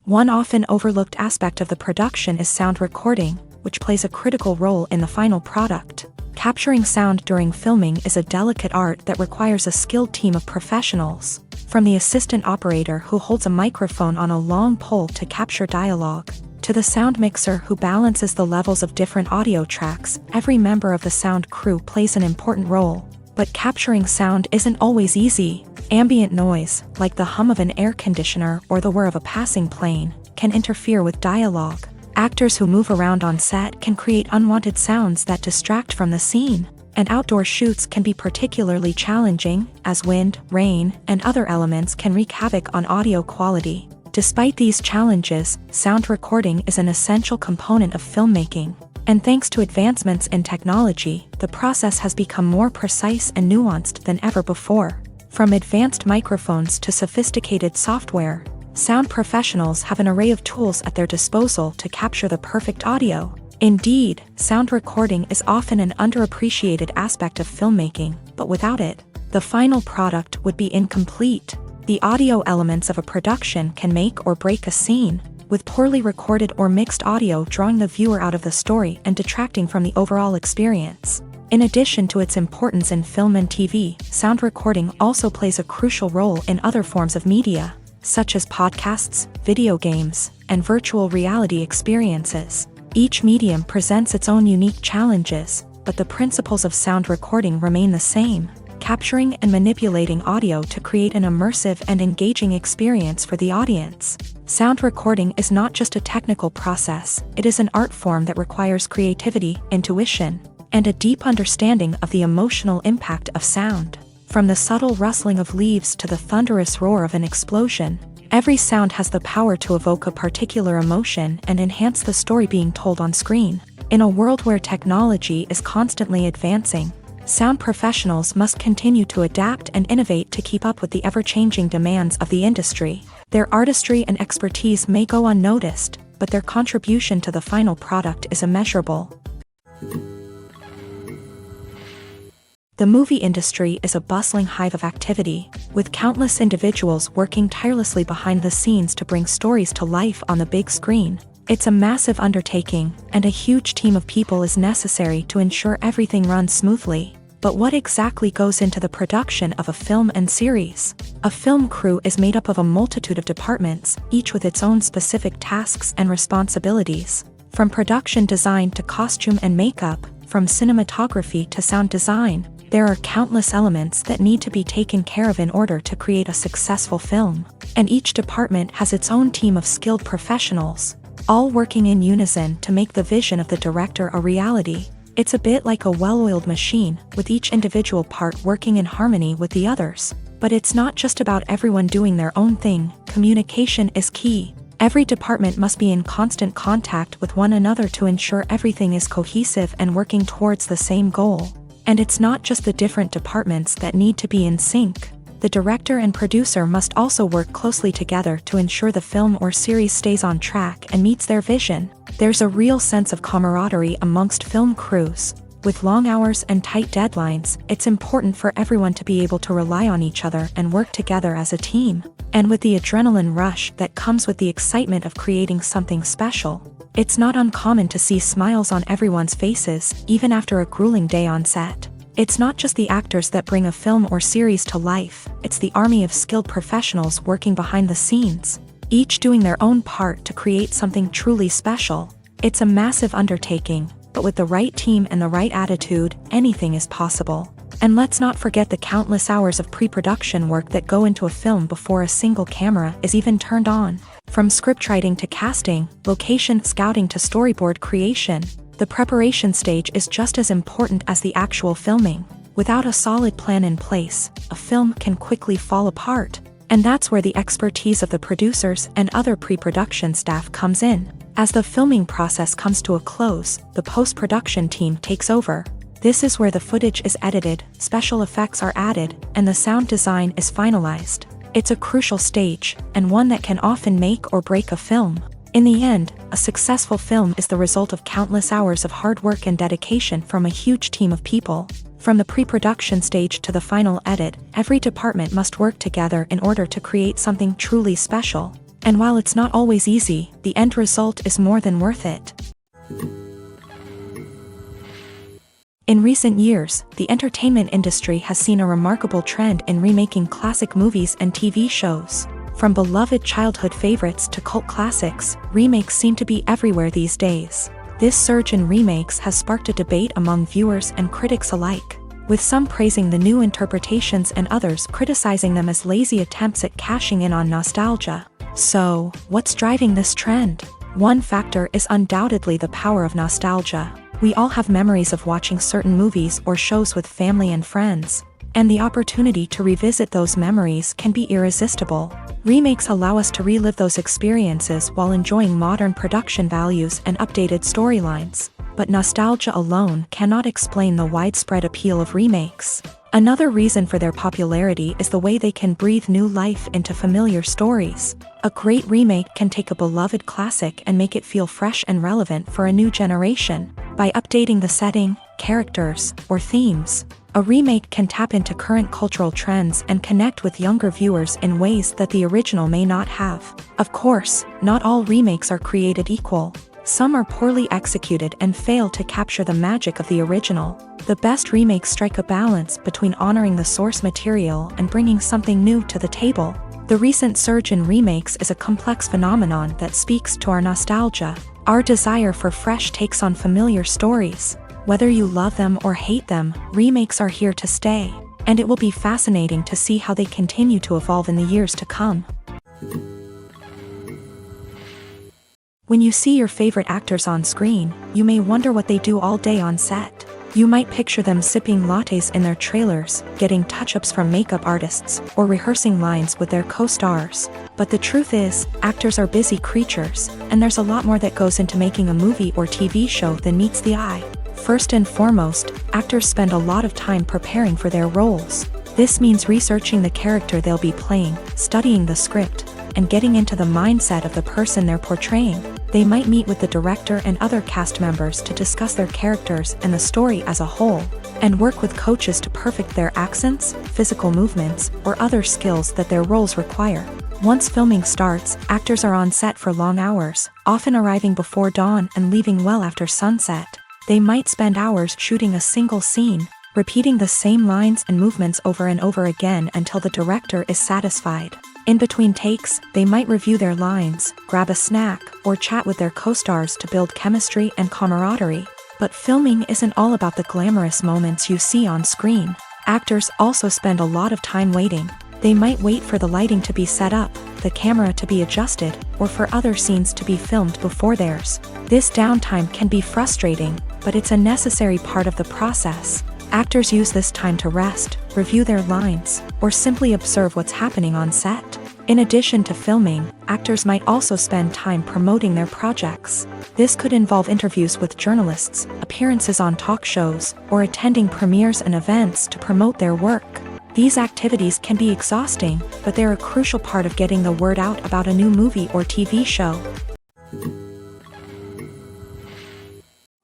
One often overlooked aspect of the production is sound recording, which plays a critical role in the final product. Capturing sound during filming is a delicate art that requires a skilled team of professionals. From the assistant operator who holds a microphone on a long pole to capture dialogue, to the sound mixer who balances the levels of different audio tracks, every member of the sound crew plays an important role. But capturing sound isn't always easy. Ambient noise, like the hum of an air conditioner or the whir of a passing plane, can interfere with dialogue. Actors who move around on set can create unwanted sounds that distract from the scene. And outdoor shoots can be particularly challenging, as wind, rain, and other elements can wreak havoc on audio quality. Despite these challenges, sound recording is an essential component of filmmaking. And thanks to advancements in technology, the process has become more precise and nuanced than ever before. From advanced microphones to sophisticated software, sound professionals have an array of tools at their disposal to capture the perfect audio. Indeed, sound recording is often an underappreciated aspect of filmmaking, but without it, the final product would be incomplete. The audio elements of a production can make or break a scene, with poorly recorded or mixed audio drawing the viewer out of the story and detracting from the overall experience. In addition to its importance in film and TV, sound recording also plays a crucial role in other forms of media, such as podcasts, video games, and virtual reality experiences. Each medium presents its own unique challenges, but the principles of sound recording remain the same: capturing and manipulating audio to create an immersive and engaging experience for the audience. Sound recording is not just a technical process, it is an art form that requires creativity, intuition, and a deep understanding of the emotional impact of sound. From the subtle rustling of leaves to the thunderous roar of an explosion, every sound has the power to evoke a particular emotion and enhance the story being told on screen. In a world where technology is constantly advancing, sound professionals must continue to adapt and innovate to keep up with the ever-changing demands of the industry. Their artistry and expertise may go unnoticed, but their contribution to the final product is immeasurable. The movie industry is a bustling hive of activity, with countless individuals working tirelessly behind the scenes to bring stories to life on the big screen. It's a massive undertaking, and a huge team of people is necessary to ensure everything runs smoothly. But what exactly goes into the production of a film and series? A film crew is made up of a multitude of departments, each with its own specific tasks and responsibilities. From production design to costume and makeup, from cinematography to sound design, there are countless elements that need to be taken care of in order to create a successful film. And each department has its own team of skilled professionals, all working in unison to make the vision of the director a reality. It's a bit like a well-oiled machine, with each individual part working in harmony with the others. But it's not just about everyone doing their own thing. Communication is key. Every department must be in constant contact with one another to ensure everything is cohesive and working towards the same goal. And it's not just the different departments that need to be in sync. The director and producer must also work closely together to ensure the film or series stays on track and meets their vision. There's a real sense of camaraderie amongst film crews. With long hours and tight deadlines, it's important for everyone to be able to rely on each other and work together as a team. And with the adrenaline rush that comes with the excitement of creating something special, it's not uncommon to see smiles on everyone's faces, even after a grueling day on set. It's not just the actors that bring a film or series to life, it's the army of skilled professionals working behind the scenes, each doing their own part to create something truly special. It's a massive undertaking, but with the right team and the right attitude, anything is possible. And let's not forget the countless hours of pre-production work that go into a film before a single camera is even turned on. From scriptwriting to casting, location scouting to storyboard creation, the preparation stage is just as important as the actual filming. Without a solid plan in place, a film can quickly fall apart. And that's where the expertise of the producers and other pre-production staff comes in. As the filming process comes to a close, the post-production team takes over. This is where the footage is edited, special effects are added, and the sound design is finalized. It's a crucial stage, and one that can often make or break a film. In the end, a successful film is the result of countless hours of hard work and dedication from a huge team of people. From the pre-production stage to the final edit, every department must work together in order to create something truly special. And while it's not always easy, the end result is more than worth it. In recent years, the entertainment industry has seen a remarkable trend in remaking classic movies and TV shows. From beloved childhood favorites to cult classics, remakes seem to be everywhere these days. This surge in remakes has sparked a debate among viewers and critics alike, with some praising the new interpretations and others criticizing them as lazy attempts at cashing in on nostalgia. So, what's driving this trend? One factor is undoubtedly the power of nostalgia. We all have memories of watching certain movies or shows with family and friends, and the opportunity to revisit those memories can be irresistible. Remakes allow us to relive those experiences while enjoying modern production values and updated storylines. But nostalgia alone cannot explain the widespread appeal of remakes. Another reason for their popularity is the way they can breathe new life into familiar stories. A great remake can take a beloved classic and make it feel fresh and relevant for a new generation. By updating the setting, characters, or themes, a remake can tap into current cultural trends and connect with younger viewers in ways that the original may not have. Of course, not all remakes are created equal. Some are poorly executed and fail to capture the magic of the original. The best remakes strike a balance between honoring the source material and bringing something new to the table. The recent surge in remakes is a complex phenomenon that speaks to our nostalgia, our desire for fresh takes on familiar stories. Whether you love them or hate them, remakes are here to stay, and it will be fascinating to see how they continue to evolve in the years to come. When you see your favorite actors on screen, you may wonder what they do all day on set. You might picture them sipping lattes in their trailers, getting touch-ups from makeup artists, or rehearsing lines with their co-stars. But the truth is, actors are busy creatures, and there's a lot more that goes into making a movie or TV show than meets the eye. First and foremost, actors spend a lot of time preparing for their roles. This means researching the character they'll be playing, studying the script, and getting into the mindset of the person they're portraying. They might meet with the director and other cast members to discuss their characters and the story as a whole, and work with coaches to perfect their accents, physical movements, or other skills that their roles require. Once filming starts, actors are on set for long hours, often arriving before dawn and leaving well after sunset. They might spend hours shooting a single scene, repeating the same lines and movements over and over again until the director is satisfied. In between takes, they might review their lines, grab a snack, or chat with their co-stars to build chemistry and camaraderie. But filming isn't all about the glamorous moments you see on screen. Actors also spend a lot of time waiting. They might wait for the lighting to be set up, the camera to be adjusted, or for other scenes to be filmed before theirs. This downtime can be frustrating, but it's a necessary part of the process. Actors use this time to rest, review their lines, or simply observe what's happening on set. In addition to filming, actors might also spend time promoting their projects. This could involve interviews with journalists, appearances on talk shows, or attending premieres and events to promote their work. These activities can be exhausting, but they're a crucial part of getting the word out about a new movie or TV show.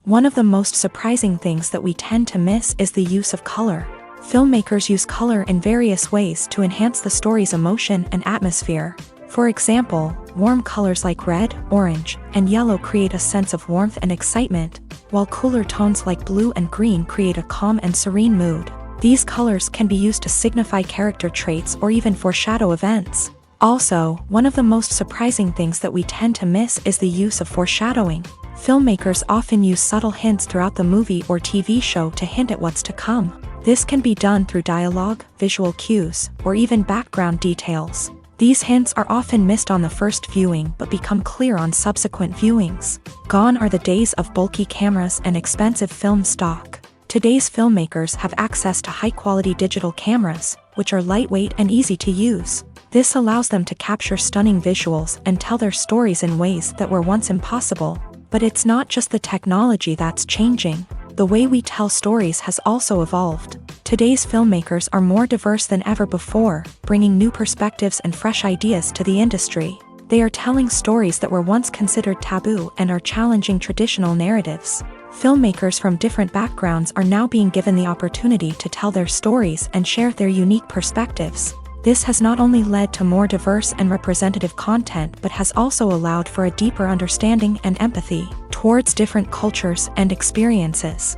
One of the most surprising things that we tend to miss is the use of color. Filmmakers use color in various ways to enhance the story's emotion and atmosphere. For example, warm colors like red, orange, and yellow create a sense of warmth and excitement, while cooler tones like blue and green create a calm and serene mood. These colors can be used to signify character traits or even foreshadow events. Also, one of the most surprising things that we tend to miss is the use of foreshadowing. Filmmakers often use subtle hints throughout the movie or TV show to hint at what's to come. This can be done through dialogue, visual cues, or even background details. These hints are often missed on the first viewing but become clear on subsequent viewings. Gone are the days of bulky cameras and expensive film stock. Today's filmmakers have access to high-quality digital cameras, which are lightweight and easy to use. This allows them to capture stunning visuals and tell their stories in ways that were once impossible. But it's not just the technology that's changing. The way we tell stories has also evolved. Today's filmmakers are more diverse than ever before, bringing new perspectives and fresh ideas to the industry. They are telling stories that were once considered taboo and are challenging traditional narratives. Filmmakers from different backgrounds are now being given the opportunity to tell their stories and share their unique perspectives. This has not only led to more diverse and representative content but has also allowed for a deeper understanding and empathy towards different cultures and experiences.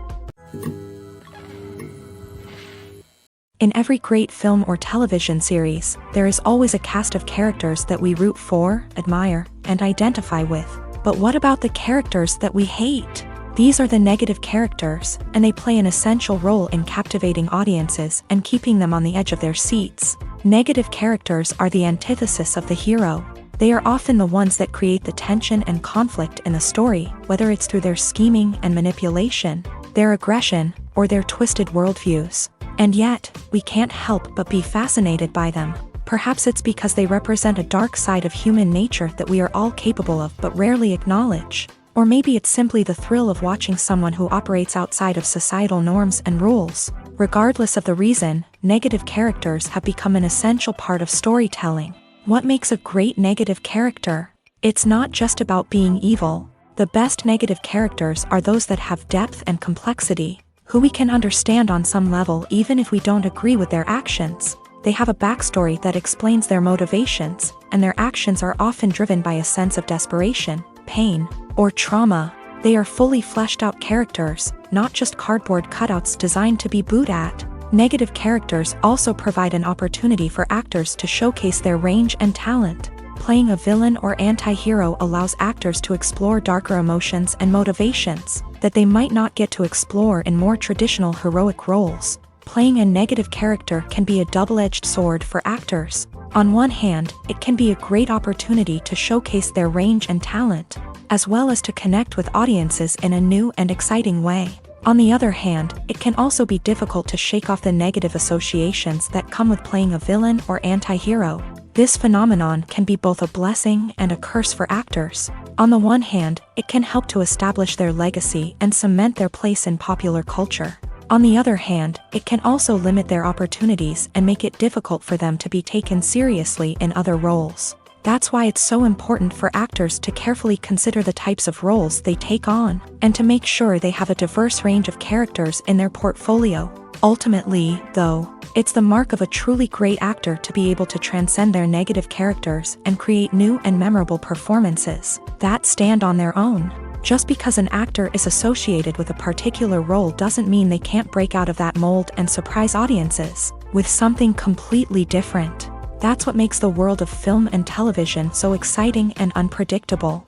In every great film or television series, there is always a cast of characters that we root for, admire, and identify with. But what about the characters that we hate? These are the negative characters, and they play an essential role in captivating audiences and keeping them on the edge of their seats. Negative characters are the antithesis of the hero. They are often the ones that create the tension and conflict in the story, whether it's through their scheming and manipulation, their aggression, or their twisted worldviews. And yet, we can't help but be fascinated by them. Perhaps it's because they represent a dark side of human nature that we are all capable of but rarely acknowledge. Or maybe it's simply the thrill of watching someone who operates outside of societal norms and rules. Regardless of the reason, negative characters have become an essential part of storytelling. What makes a great negative character? It's not just about being evil. The best negative characters are those that have depth and complexity, who we can understand on some level even if we don't agree with their actions. They have a backstory that explains their motivations, and their actions are often driven by a sense of desperation, pain, or trauma. They are fully fleshed out characters, not just cardboard cutouts designed to be booed at. Negative characters also provide an opportunity for actors to showcase their range and talent. Playing a villain or anti-hero allows actors to explore darker emotions and motivations that they might not get to explore in more traditional heroic roles. Playing a negative character can be a double-edged sword for actors. On one hand, it can be a great opportunity to showcase their range and talent, as well as to connect with audiences in a new and exciting way. On the other hand, it can also be difficult to shake off the negative associations that come with playing a villain or anti-hero. This phenomenon can be both a blessing and a curse for actors. On the one hand, it can help to establish their legacy and cement their place in popular culture. On the other hand, it can also limit their opportunities and make it difficult for them to be taken seriously in other roles. That's why it's so important for actors to carefully consider the types of roles they take on, and to make sure they have a diverse range of characters in their portfolio. Ultimately, though, it's the mark of a truly great actor to be able to transcend their negative characters and create new and memorable performances that stand on their own. Just because an actor is associated with a particular role doesn't mean they can't break out of that mold and surprise audiences with something completely different. That's what makes the world of film and television so exciting and unpredictable.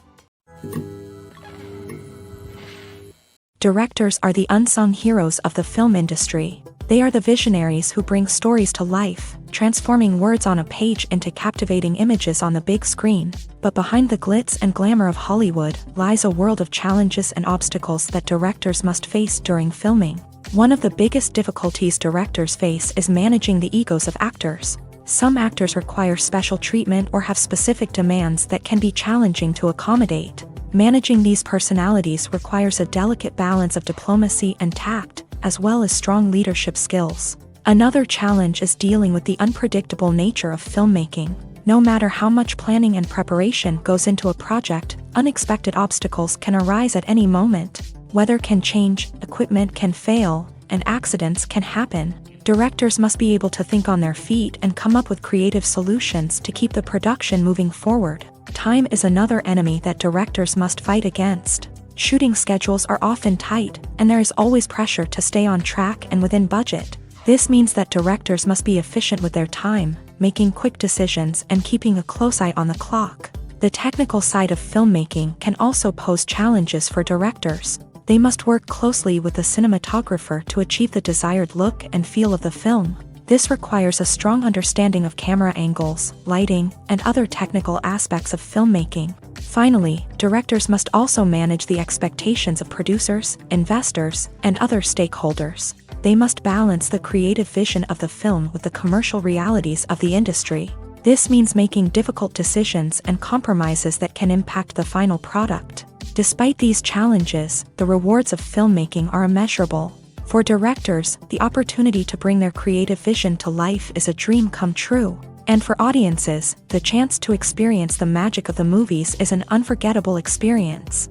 Directors are the unsung heroes of the film industry. They are the visionaries who bring stories to life, transforming words on a page into captivating images on the big screen. But behind the glitz and glamour of Hollywood lies a world of challenges and obstacles that directors must face during filming. One of the biggest difficulties directors face is managing the egos of actors. Some actors require special treatment or have specific demands that can be challenging to accommodate. Managing these personalities requires a delicate balance of diplomacy and tact, as well as strong leadership skills. Another challenge is dealing with the unpredictable nature of filmmaking. No matter how much planning and preparation goes into a project, unexpected obstacles can arise at any moment. Weather can change, equipment can fail, and accidents can happen. Directors must be able to think on their feet and come up with creative solutions to keep the production moving forward. Time is another enemy that directors must fight against. Shooting schedules are often tight, and there is always pressure to stay on track and within budget. This means that directors must be efficient with their time, making quick decisions and keeping a close eye on the clock. The technical side of filmmaking can also pose challenges for directors. They must work closely with the cinematographer to achieve the desired look and feel of the film. This requires a strong understanding of camera angles, lighting, and other technical aspects of filmmaking. Finally, directors must also manage the expectations of producers, investors, and other stakeholders. They must balance the creative vision of the film with the commercial realities of the industry. This means making difficult decisions and compromises that can impact the final product. Despite these challenges, the rewards of filmmaking are immeasurable. For directors, the opportunity to bring their creative vision to life is a dream come true. And for audiences, the chance to experience the magic of the movies is an unforgettable experience.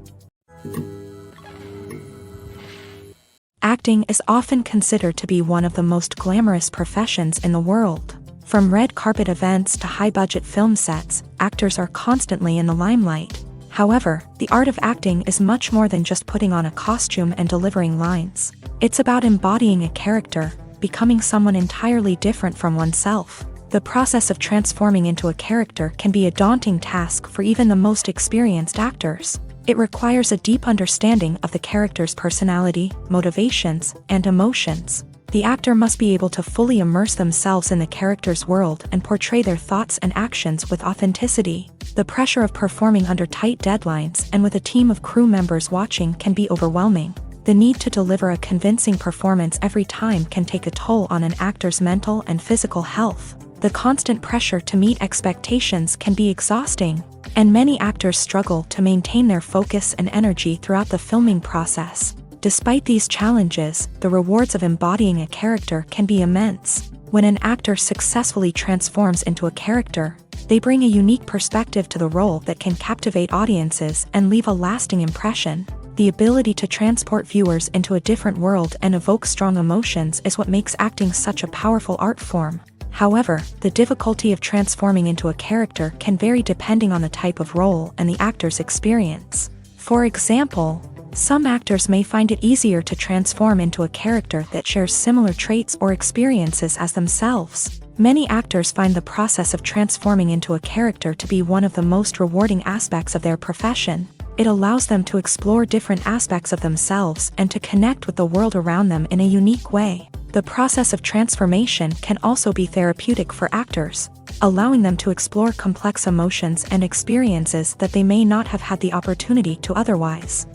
Acting is often considered to be one of the most glamorous professions in the world. From red carpet events to high-budget film sets, actors are constantly in the limelight. However, the art of acting is much more than just putting on a costume and delivering lines. It's about embodying a character, becoming someone entirely different from oneself. The process of transforming into a character can be a daunting task for even the most experienced actors. It requires a deep understanding of the character's personality, motivations, and emotions. The actor must be able to fully immerse themselves in the character's world and portray their thoughts and actions with authenticity. The pressure of performing under tight deadlines and with a team of crew members watching can be overwhelming. The need to deliver a convincing performance every time can take a toll on an actor's mental and physical health. The constant pressure to meet expectations can be exhausting, and many actors struggle to maintain their focus and energy throughout the filming process. Despite these challenges, the rewards of embodying a character can be immense. When an actor successfully transforms into a character, they bring a unique perspective to the role that can captivate audiences and leave a lasting impression. The ability to transport viewers into a different world and evoke strong emotions is what makes acting such a powerful art form. However, the difficulty of transforming into a character can vary depending on the type of role and the actor's experience. For example, some actors may find it easier to transform into a character that shares similar traits or experiences as themselves. Many actors find the process of transforming into a character to be one of the most rewarding aspects of their profession. It allows them to explore different aspects of themselves and to connect with the world around them in a unique way. The process of transformation can also be therapeutic for actors, allowing them to explore complex emotions and experiences that they may not have had the opportunity to otherwise.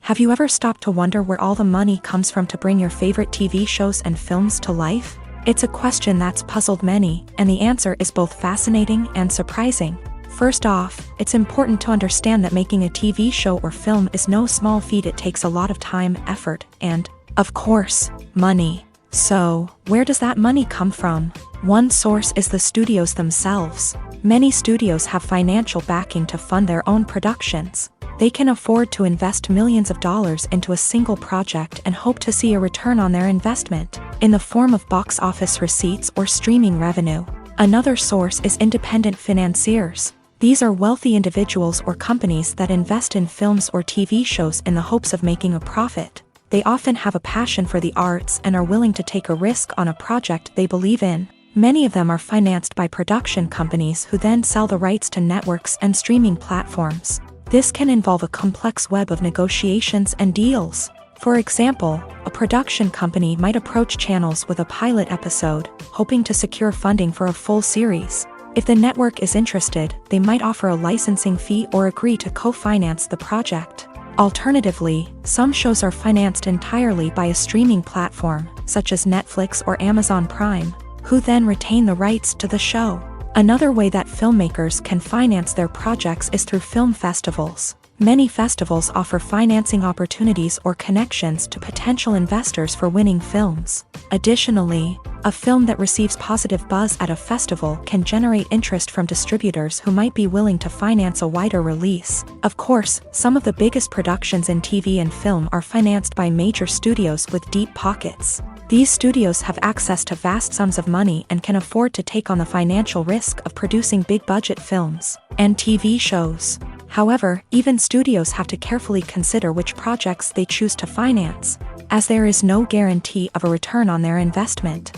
Have you ever stopped to wonder where all the money comes from to bring your favorite TV shows and films to life? It's a question that's puzzled many, and the answer is both fascinating and surprising. First off, it's important to understand that making a TV show or film is no small feat. It takes a lot of time, effort, and, of course, money. So, where does that money come from? One source is the studios themselves. Many studios have financial backing to fund their own productions. They can afford to invest millions of dollars into a single project and hope to see a return on their investment, in the form of box office receipts or streaming revenue. Another source is independent financiers. These are wealthy individuals or companies that invest in films or TV shows in the hopes of making a profit. They often have a passion for the arts and are willing to take a risk on a project they believe in. Many of them are financed by production companies who then sell the rights to networks and streaming platforms. This can involve a complex web of negotiations and deals. For example, a production company might approach channels with a pilot episode, hoping to secure funding for a full series. If the network is interested, they might offer a licensing fee or agree to co-finance the project. Alternatively, some shows are financed entirely by a streaming platform, such as Netflix or Amazon Prime, who then retain the rights to the show. Another way that filmmakers can finance their projects is through film festivals. Many festivals offer financing opportunities or connections to potential investors for winning films. Additionally, a film that receives positive buzz at a festival can generate interest from distributors who might be willing to finance a wider release. Of course, some of the biggest productions in TV and film are financed by major studios with deep pockets. These studios have access to vast sums of money and can afford to take on the financial risk of producing big-budget films and TV shows. However, even studios have to carefully consider which projects they choose to finance, as there is no guarantee of a return on their investment.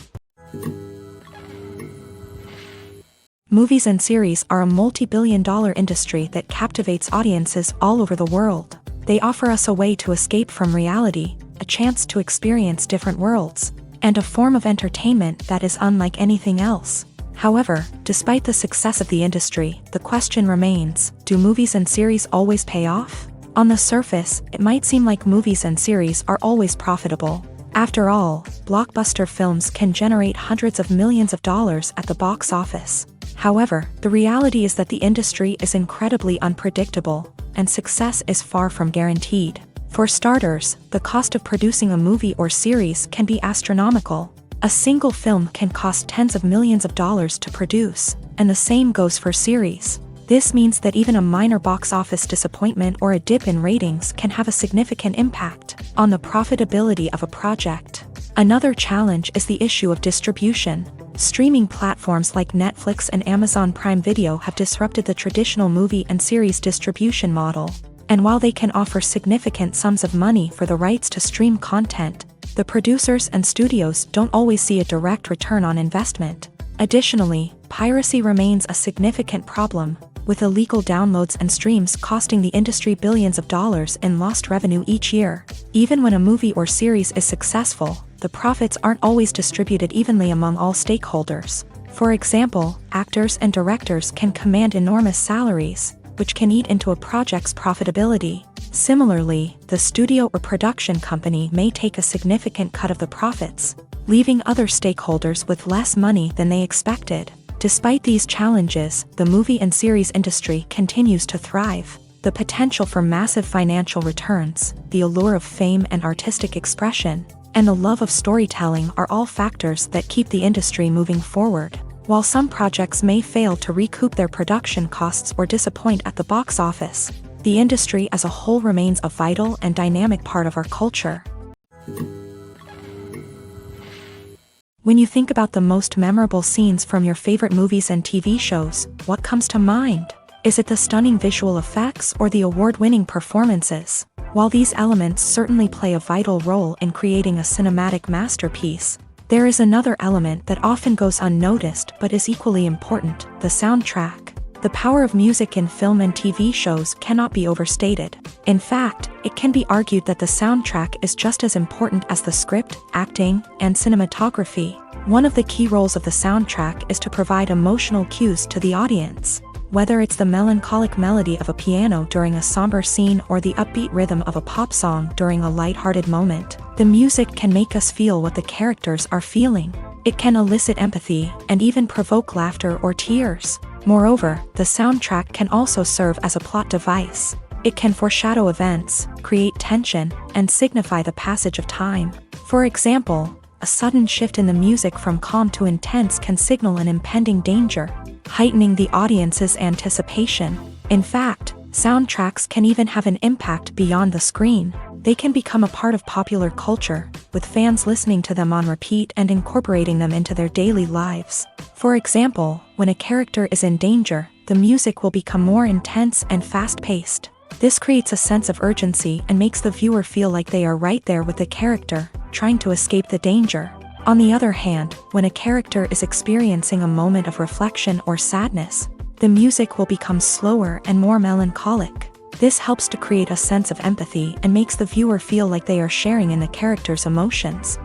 Movies and series are a multi-billion-dollar industry that captivates audiences all over the world. They offer us a way to escape from reality, a chance to experience different worlds, and a form of entertainment that is unlike anything else. However, despite the success of the industry, the question remains, do movies and series always pay off? On the surface, it might seem like movies and series are always profitable. After all, blockbuster films can generate hundreds of millions of dollars at the box office. However, the reality is that the industry is incredibly unpredictable, and success is far from guaranteed. For starters, the cost of producing a movie or series can be astronomical. A single film can cost tens of millions of dollars to produce, and the same goes for series. This means that even a minor box office disappointment or a dip in ratings can have a significant impact on the profitability of a project. Another challenge is the issue of distribution. Streaming platforms like Netflix and Amazon Prime Video have disrupted the traditional movie and series distribution model. And while they can offer significant sums of money for the rights to stream content, the producers and studios don't always see a direct return on investment. Additionally, piracy remains a significant problem, with illegal downloads and streams costing the industry billions of dollars in lost revenue each year. Even when a movie or series is successful, the profits aren't always distributed evenly among all stakeholders. For example, actors and directors can command enormous salaries, which can eat into a project's profitability. Similarly, the studio or production company may take a significant cut of the profits, leaving other stakeholders with less money than they expected. Despite these challenges, the movie and series industry continues to thrive. The potential for massive financial returns, the allure of fame and artistic expression, and the love of storytelling are all factors that keep the industry moving forward. While some projects may fail to recoup their production costs or disappoint at the box office, the industry as a whole remains a vital and dynamic part of our culture. When you think about the most memorable scenes from your favorite movies and TV shows, what comes to mind? Is it the stunning visual effects or the award-winning performances? While these elements certainly play a vital role in creating a cinematic masterpiece, there is another element that often goes unnoticed but is equally important: the soundtrack. The power of music in film and TV shows cannot be overstated. In fact, it can be argued that the soundtrack is just as important as the script, acting, and cinematography. One of the key roles of the soundtrack is to provide emotional cues to the audience. Whether it's the melancholic melody of a piano during a somber scene or the upbeat rhythm of a pop song during a light-hearted moment, the music can make us feel what the characters are feeling. It can elicit empathy and even provoke laughter or tears. Moreover, the soundtrack can also serve as a plot device. It can foreshadow events, create tension, and signify the passage of time. For example, a sudden shift in the music from calm to intense can signal an impending danger, heightening the audience's anticipation. In fact, soundtracks can even have an impact beyond the screen. They can become a part of popular culture, with fans listening to them on repeat and incorporating them into their daily lives. For example, when a character is in danger, the music will become more intense and fast-paced. This creates a sense of urgency and makes the viewer feel like they are right there with the character, trying to escape the danger. On the other hand, when a character is experiencing a moment of reflection or sadness, the music will become slower and more melancholic. This helps to create a sense of empathy and makes the viewer feel like they are sharing in the character's emotions.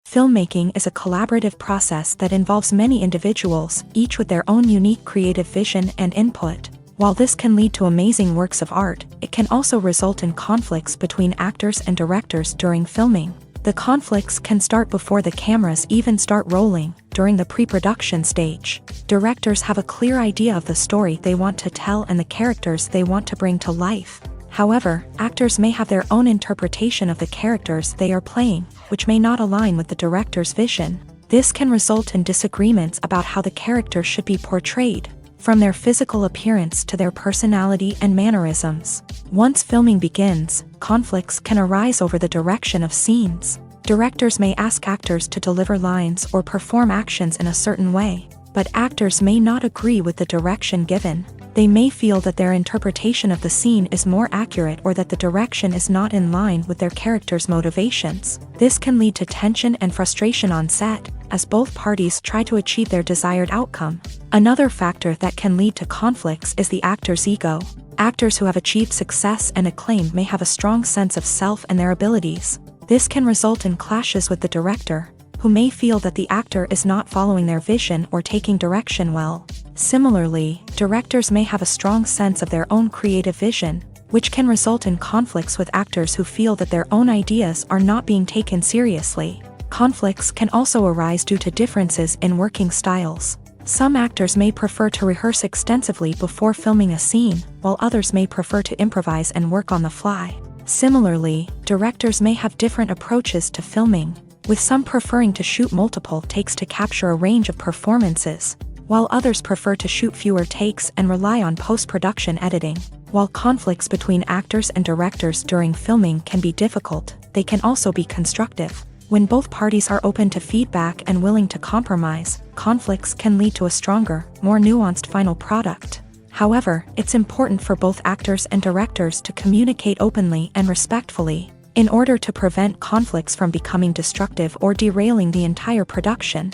Filmmaking is a collaborative process that involves many individuals, each with their own unique creative vision and input. While this can lead to amazing works of art, it can also result in conflicts between actors and directors during filming. The conflicts can start before the cameras even start rolling, during the pre-production stage. Directors have a clear idea of the story they want to tell and the characters they want to bring to life. However, actors may have their own interpretation of the characters they are playing, which may not align with the director's vision. This can result in disagreements about how the character should be portrayed, from their physical appearance to their personality and mannerisms. Once filming begins, conflicts can arise over the direction of scenes. Directors may ask actors to deliver lines or perform actions in a certain way, but actors may not agree with the direction given. They may feel that their interpretation of the scene is more accurate or that the direction is not in line with their character's motivations. This can lead to tension and frustration on set, as both parties try to achieve their desired outcome. Another factor that can lead to conflicts is the actor's ego. Actors who have achieved success and acclaim may have a strong sense of self and their abilities. This can result in clashes with the director, who may feel that the actor is not following their vision or taking direction well. Similarly, directors may have a strong sense of their own creative vision, which can result in conflicts with actors who feel that their own ideas are not being taken seriously. Conflicts can also arise due to differences in working styles. Some actors may prefer to rehearse extensively before filming a scene, while others may prefer to improvise and work on the fly. Similarly, directors may have different approaches to filming, with some preferring to shoot multiple takes to capture a range of performances, while others prefer to shoot fewer takes and rely on post-production editing. While conflicts between actors and directors during filming can be difficult, they can also be constructive. When both parties are open to feedback and willing to compromise, conflicts can lead to a stronger, more nuanced final product. However, it's important for both actors and directors to communicate openly and respectfully, in order to prevent conflicts from becoming destructive or derailing the entire production.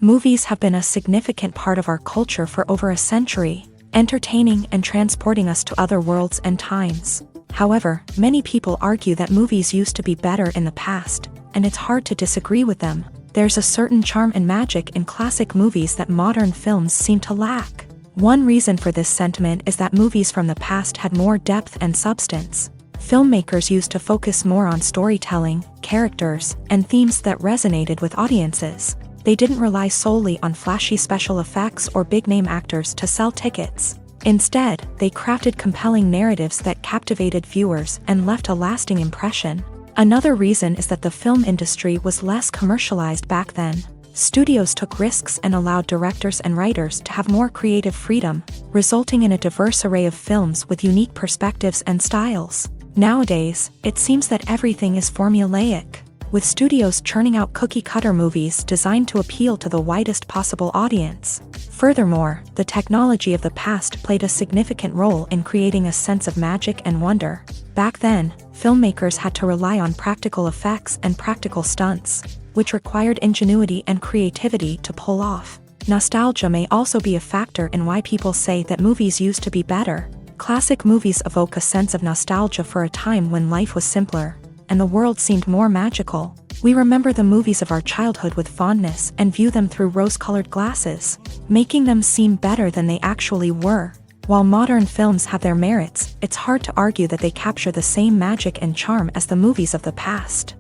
Movies have been a significant part of our culture for over a century, entertaining and transporting us to other worlds and times. However, many people argue that movies used to be better in the past, and it's hard to disagree with them. There's a certain charm and magic in classic movies that modern films seem to lack. One reason for this sentiment is that movies from the past had more depth and substance. Filmmakers used to focus more on storytelling, characters, and themes that resonated with audiences. They didn't rely solely on flashy special effects or big-name actors to sell tickets. Instead, they crafted compelling narratives that captivated viewers and left a lasting impression. Another reason is that the film industry was less commercialized back then. Studios took risks and allowed directors and writers to have more creative freedom, resulting in a diverse array of films with unique perspectives and styles. Nowadays, it seems that everything is formulaic, with studios churning out cookie-cutter movies designed to appeal to the widest possible audience. Furthermore, the technology of the past played a significant role in creating a sense of magic and wonder. Back then, filmmakers had to rely on practical effects and practical stunts, which required ingenuity and creativity to pull off. Nostalgia may also be a factor in why people say that movies used to be better. Classic movies evoke a sense of nostalgia for a time when life was simpler, and the world seemed more magical. We remember the movies of our childhood with fondness and view them through rose-colored glasses, making them seem better than they actually were. While modern films have their merits, it's hard to argue that they capture the same magic and charm as the movies of the past.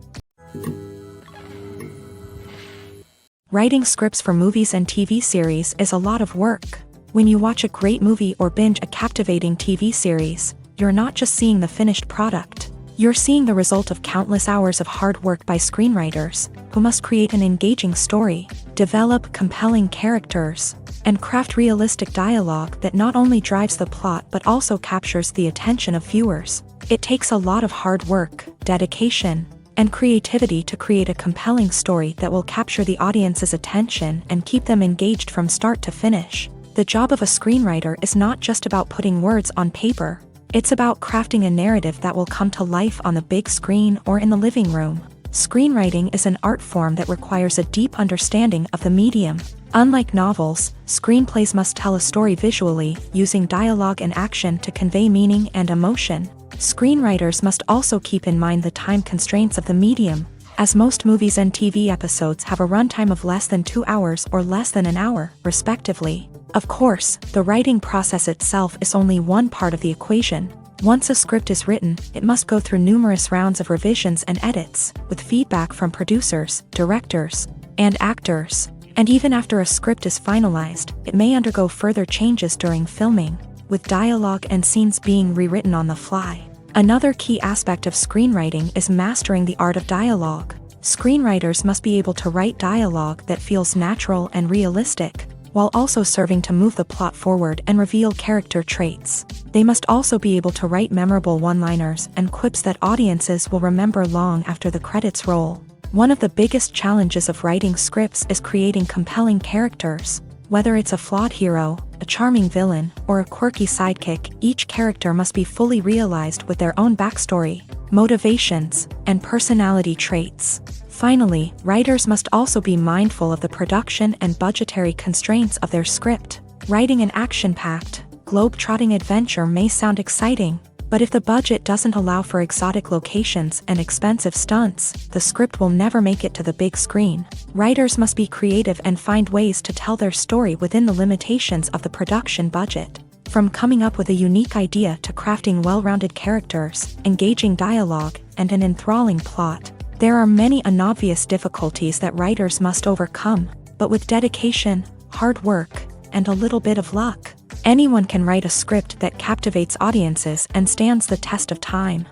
Writing scripts for movies and TV series is a lot of work. When you watch a great movie or binge a captivating TV series, you're not just seeing the finished product. You're seeing the result of countless hours of hard work by screenwriters, who must create an engaging story, develop compelling characters, and craft realistic dialogue that not only drives the plot but also captures the attention of viewers. It takes a lot of hard work, dedication, and creativity to create a compelling story that will capture the audience's attention and keep them engaged from start to finish. The job of a screenwriter is not just about putting words on paper. It's about crafting a narrative that will come to life on the big screen or in the living room. Screenwriting is an art form that requires a deep understanding of the medium. Unlike novels, screenplays must tell a story visually, using dialogue and action to convey meaning and emotion. Screenwriters must also keep in mind the time constraints of the medium, as most movies and TV episodes have a runtime of less than 2 hours or less than an hour, respectively. Of course, the writing process itself is only one part of the equation. Once a script is written, it must go through numerous rounds of revisions and edits, with feedback from producers, directors, and actors. And even after a script is finalized, it may undergo further changes during filming, with dialogue and scenes being rewritten on the fly. Another key aspect of screenwriting is mastering the art of dialogue. Screenwriters must be able to write dialogue that feels natural and realistic, while also serving to move the plot forward and reveal character traits. They must also be able to write memorable one-liners and quips that audiences will remember long after the credits roll. One of the biggest challenges of writing scripts is creating compelling characters. Whether it's a flawed hero, a charming villain, or a quirky sidekick, each character must be fully realized with their own backstory, motivations, and personality traits. Finally, writers must also be mindful of the production and budgetary constraints of their script. Writing an action-packed, globe-trotting adventure may sound exciting, but if the budget doesn't allow for exotic locations and expensive stunts, the script will never make it to the big screen. Writers must be creative and find ways to tell their story within the limitations of the production budget. From coming up with a unique idea to crafting well-rounded characters, engaging dialogue, and an enthralling plot, there are many unobvious difficulties that writers must overcome, but with dedication, hard work, and a little bit of luck, anyone can write a script that captivates audiences and stands the test of time.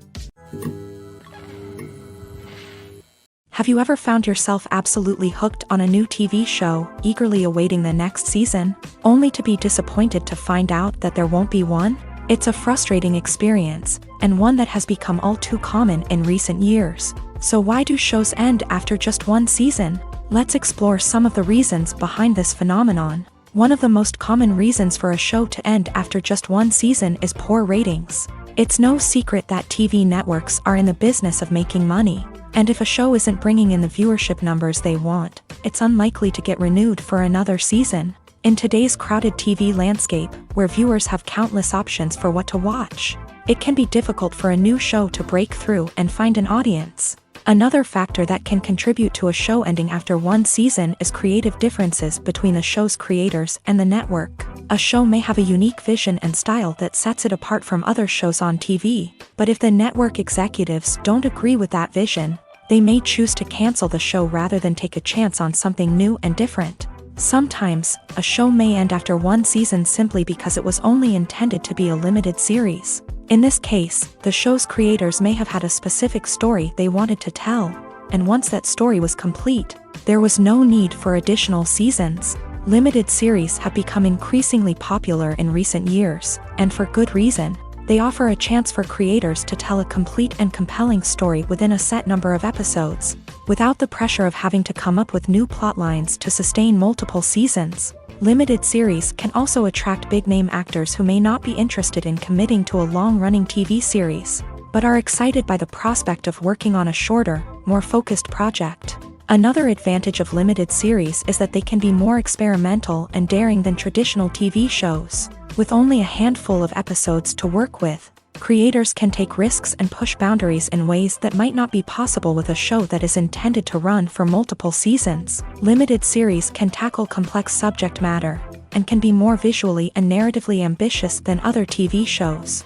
Have you ever found yourself absolutely hooked on a new TV show, eagerly awaiting the next season, only to be disappointed to find out that there won't be one? It's a frustrating experience, and one that has become all too common in recent years. So why do shows end after just one season? Let's explore some of the reasons behind this phenomenon. One of the most common reasons for a show to end after just one season is poor ratings. It's no secret that TV networks are in the business of making money, and if a show isn't bringing in the viewership numbers they want, it's unlikely to get renewed for another season. In today's crowded TV landscape, where viewers have countless options for what to watch, it can be difficult for a new show to break through and find an audience. Another factor that can contribute to a show ending after one season is creative differences between the show's creators and the network. A show may have a unique vision and style that sets it apart from other shows on TV, but if the network executives don't agree with that vision, they may choose to cancel the show rather than take a chance on something new and different. Sometimes, a show may end after one season simply because it was only intended to be a limited series. In this case, the show's creators may have had a specific story they wanted to tell, and once that story was complete, there was no need for additional seasons. Limited series have become increasingly popular in recent years, and for good reason. They offer a chance for creators to tell a complete and compelling story within a set number of episodes, without the pressure of having to come up with new plotlines to sustain multiple seasons. Limited series can also attract big-name actors who may not be interested in committing to a long-running TV series, but are excited by the prospect of working on a shorter, more focused project. Another advantage of limited series is that they can be more experimental and daring than traditional TV shows. With only a handful of episodes to work with, Creators can take risks and push boundaries in ways that might not be possible with a show that is intended to run for multiple seasons. Limited series can tackle complex subject matter and can be more visually and narratively ambitious than other TV shows.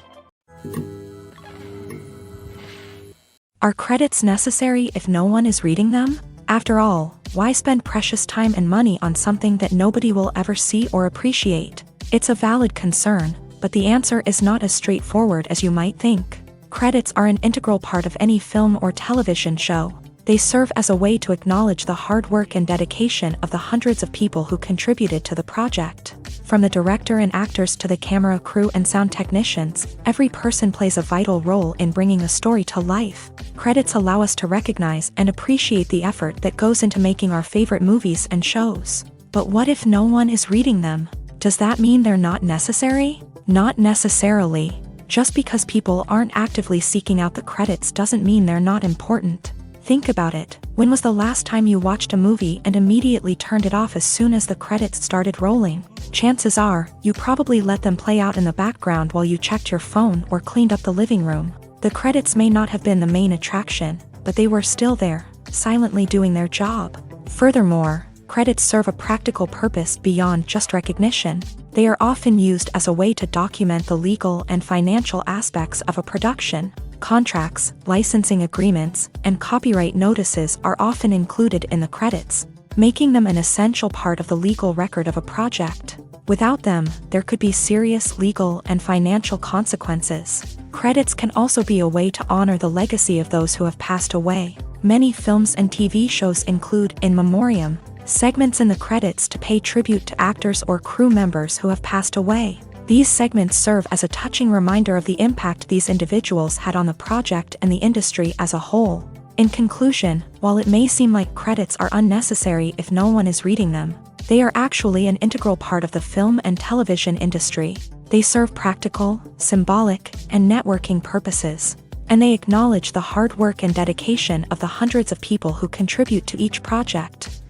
Are credits necessary if no one is reading them? After all, why spend precious time and money on something that nobody will ever see or appreciate? It's a valid concern, but the answer is not as straightforward as you might think. Credits are an integral part of any film or television show. They serve as a way to acknowledge the hard work and dedication of the hundreds of people who contributed to the project. From the director and actors to the camera crew and sound technicians, every person plays a vital role in bringing a story to life. Credits allow us to recognize and appreciate the effort that goes into making our favorite movies and shows. But what if no one is reading them? Does that mean they're not necessary? Not necessarily. Just because people aren't actively seeking out the credits doesn't mean they're not important. Think about it. When was the last time you watched a movie and immediately turned it off as soon as the credits started rolling? Chances are, you probably let them play out in the background while you checked your phone or cleaned up the living room. The credits may not have been the main attraction, but they were still there, silently doing their job. Furthermore, credits serve a practical purpose beyond just recognition. They are often used as a way to document the legal and financial aspects of a production. Contracts, licensing agreements, and copyright notices are often included in the credits, making them an essential part of the legal record of a project. Without them, there could be serious legal and financial consequences. Credits can also be a way to honor the legacy of those who have passed away. Many films and TV shows include in memoriam segments in the credits to pay tribute to actors or crew members who have passed away. These segments serve as a touching reminder of the impact these individuals had on the project and the industry as a whole. In conclusion, while it may seem like credits are unnecessary if no one is reading them, they are actually an integral part of the film and television industry. They serve practical, symbolic, and networking purposes, and they acknowledge the hard work and dedication of the hundreds of people who contribute to each project.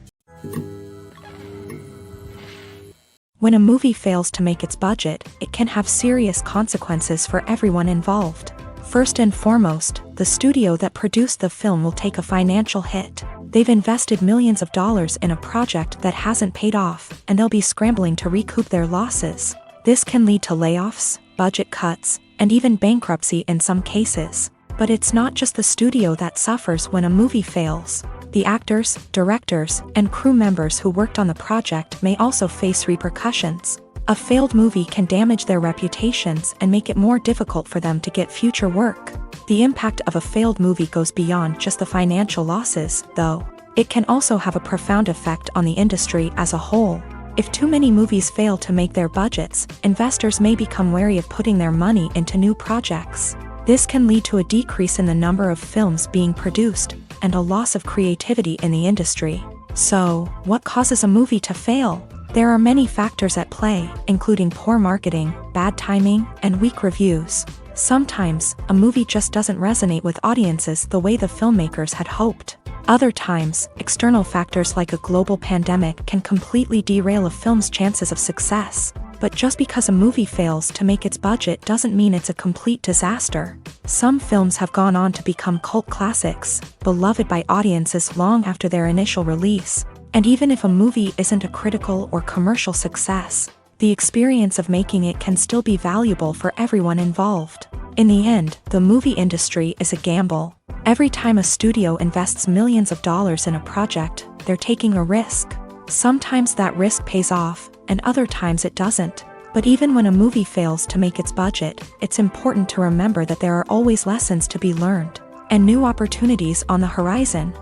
When a movie fails to make its budget, it can have serious consequences for everyone involved. First and foremost, the studio that produced the film will take a financial hit. They've invested millions of dollars in a project that hasn't paid off, and they'll be scrambling to recoup their losses. This can lead to layoffs, budget cuts, and even bankruptcy in some cases. But it's not just the studio that suffers when a movie fails. The actors, directors, and crew members who worked on the project may also face repercussions. A failed movie can damage their reputations and make it more difficult for them to get future work. The impact of a failed movie goes beyond just the financial losses, though. It can also have a profound effect on the industry as a whole. If too many movies fail to make their budgets, investors may become wary of putting their money into new projects. This can lead to a decrease in the number of films being produced, and a loss of creativity in the industry. So, what causes a movie to fail? There are many factors at play, including poor marketing, bad timing, and weak reviews. Sometimes, a movie just doesn't resonate with audiences the way the filmmakers had hoped. Other times, external factors like a global pandemic can completely derail a film's chances of success. But just because a movie fails to make its budget doesn't mean it's a complete disaster. Some films have gone on to become cult classics, beloved by audiences long after their initial release. And even if a movie isn't a critical or commercial success, the experience of making it can still be valuable for everyone involved. In the end, the movie industry is a gamble. Every time a studio invests millions of dollars in a project, they're taking a risk. Sometimes that risk pays off, and other times it doesn't. But even when a movie fails to make its budget, it's important to remember that there are always lessons to be learned, and new opportunities on the horizon.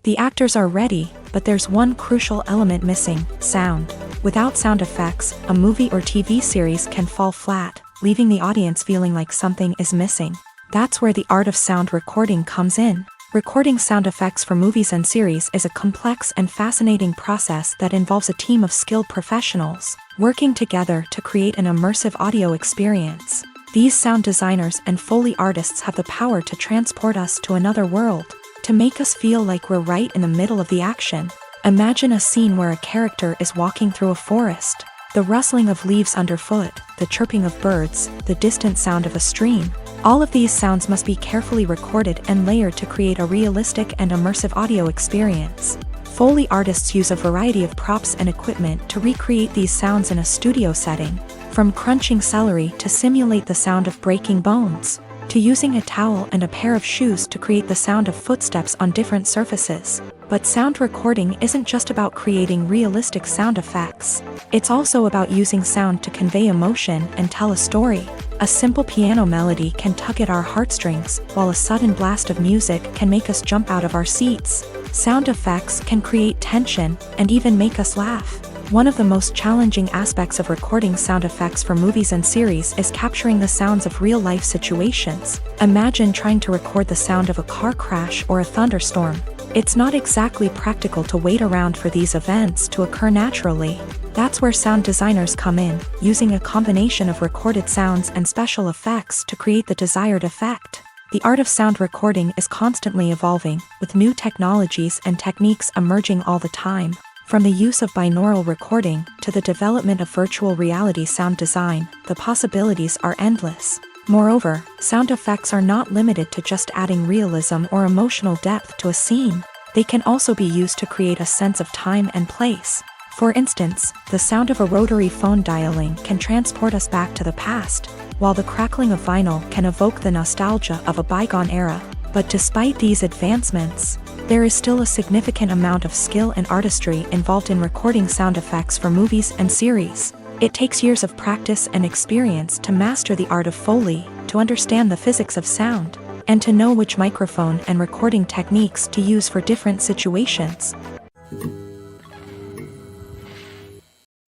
The actors are ready, but there's one crucial element missing: sound. Without sound effects, a movie or TV series can fall flat, leaving the audience feeling like something is missing. That's where the art of sound recording comes in. Recording sound effects for movies and series is a complex and fascinating process that involves a team of skilled professionals working together to create an immersive audio experience. These sound designers and Foley artists have the power to transport us to another world, to make us feel like we're right in the middle of the action. Imagine a scene where a character is walking through a forest. The rustling of leaves underfoot, the chirping of birds, the distant sound of a stream. All of these sounds must be carefully recorded and layered to create a realistic and immersive audio experience. Foley artists use a variety of props and equipment to recreate these sounds in a studio setting, from crunching celery to simulate the sound of breaking bones, to using a towel and a pair of shoes to create the sound of footsteps on different surfaces. But sound recording isn't just about creating realistic sound effects. It's also about using sound to convey emotion and tell a story. A simple piano melody can tug at our heartstrings, while a sudden blast of music can make us jump out of our seats. Sound effects can create tension and even make us laugh. One of the most challenging aspects of recording sound effects for movies and series is capturing the sounds of real-life situations. Imagine trying to record the sound of a car crash or a thunderstorm. It's not exactly practical to wait around for these events to occur naturally. That's where sound designers come in, using a combination of recorded sounds and special effects to create the desired effect. The art of sound recording is constantly evolving, with new technologies and techniques emerging all the time. From the use of binaural recording to the development of virtual reality sound design, the possibilities are endless. Moreover, sound effects are not limited to just adding realism or emotional depth to a scene. They can also be used to create a sense of time and place. For instance, the sound of a rotary phone dialing can transport us back to the past, while the crackling of vinyl can evoke the nostalgia of a bygone era. But despite these advancements, there is still a significant amount of skill and artistry involved in recording sound effects for movies and series. It takes years of practice and experience to master the art of Foley, to understand the physics of sound, and to know which microphone and recording techniques to use for different situations.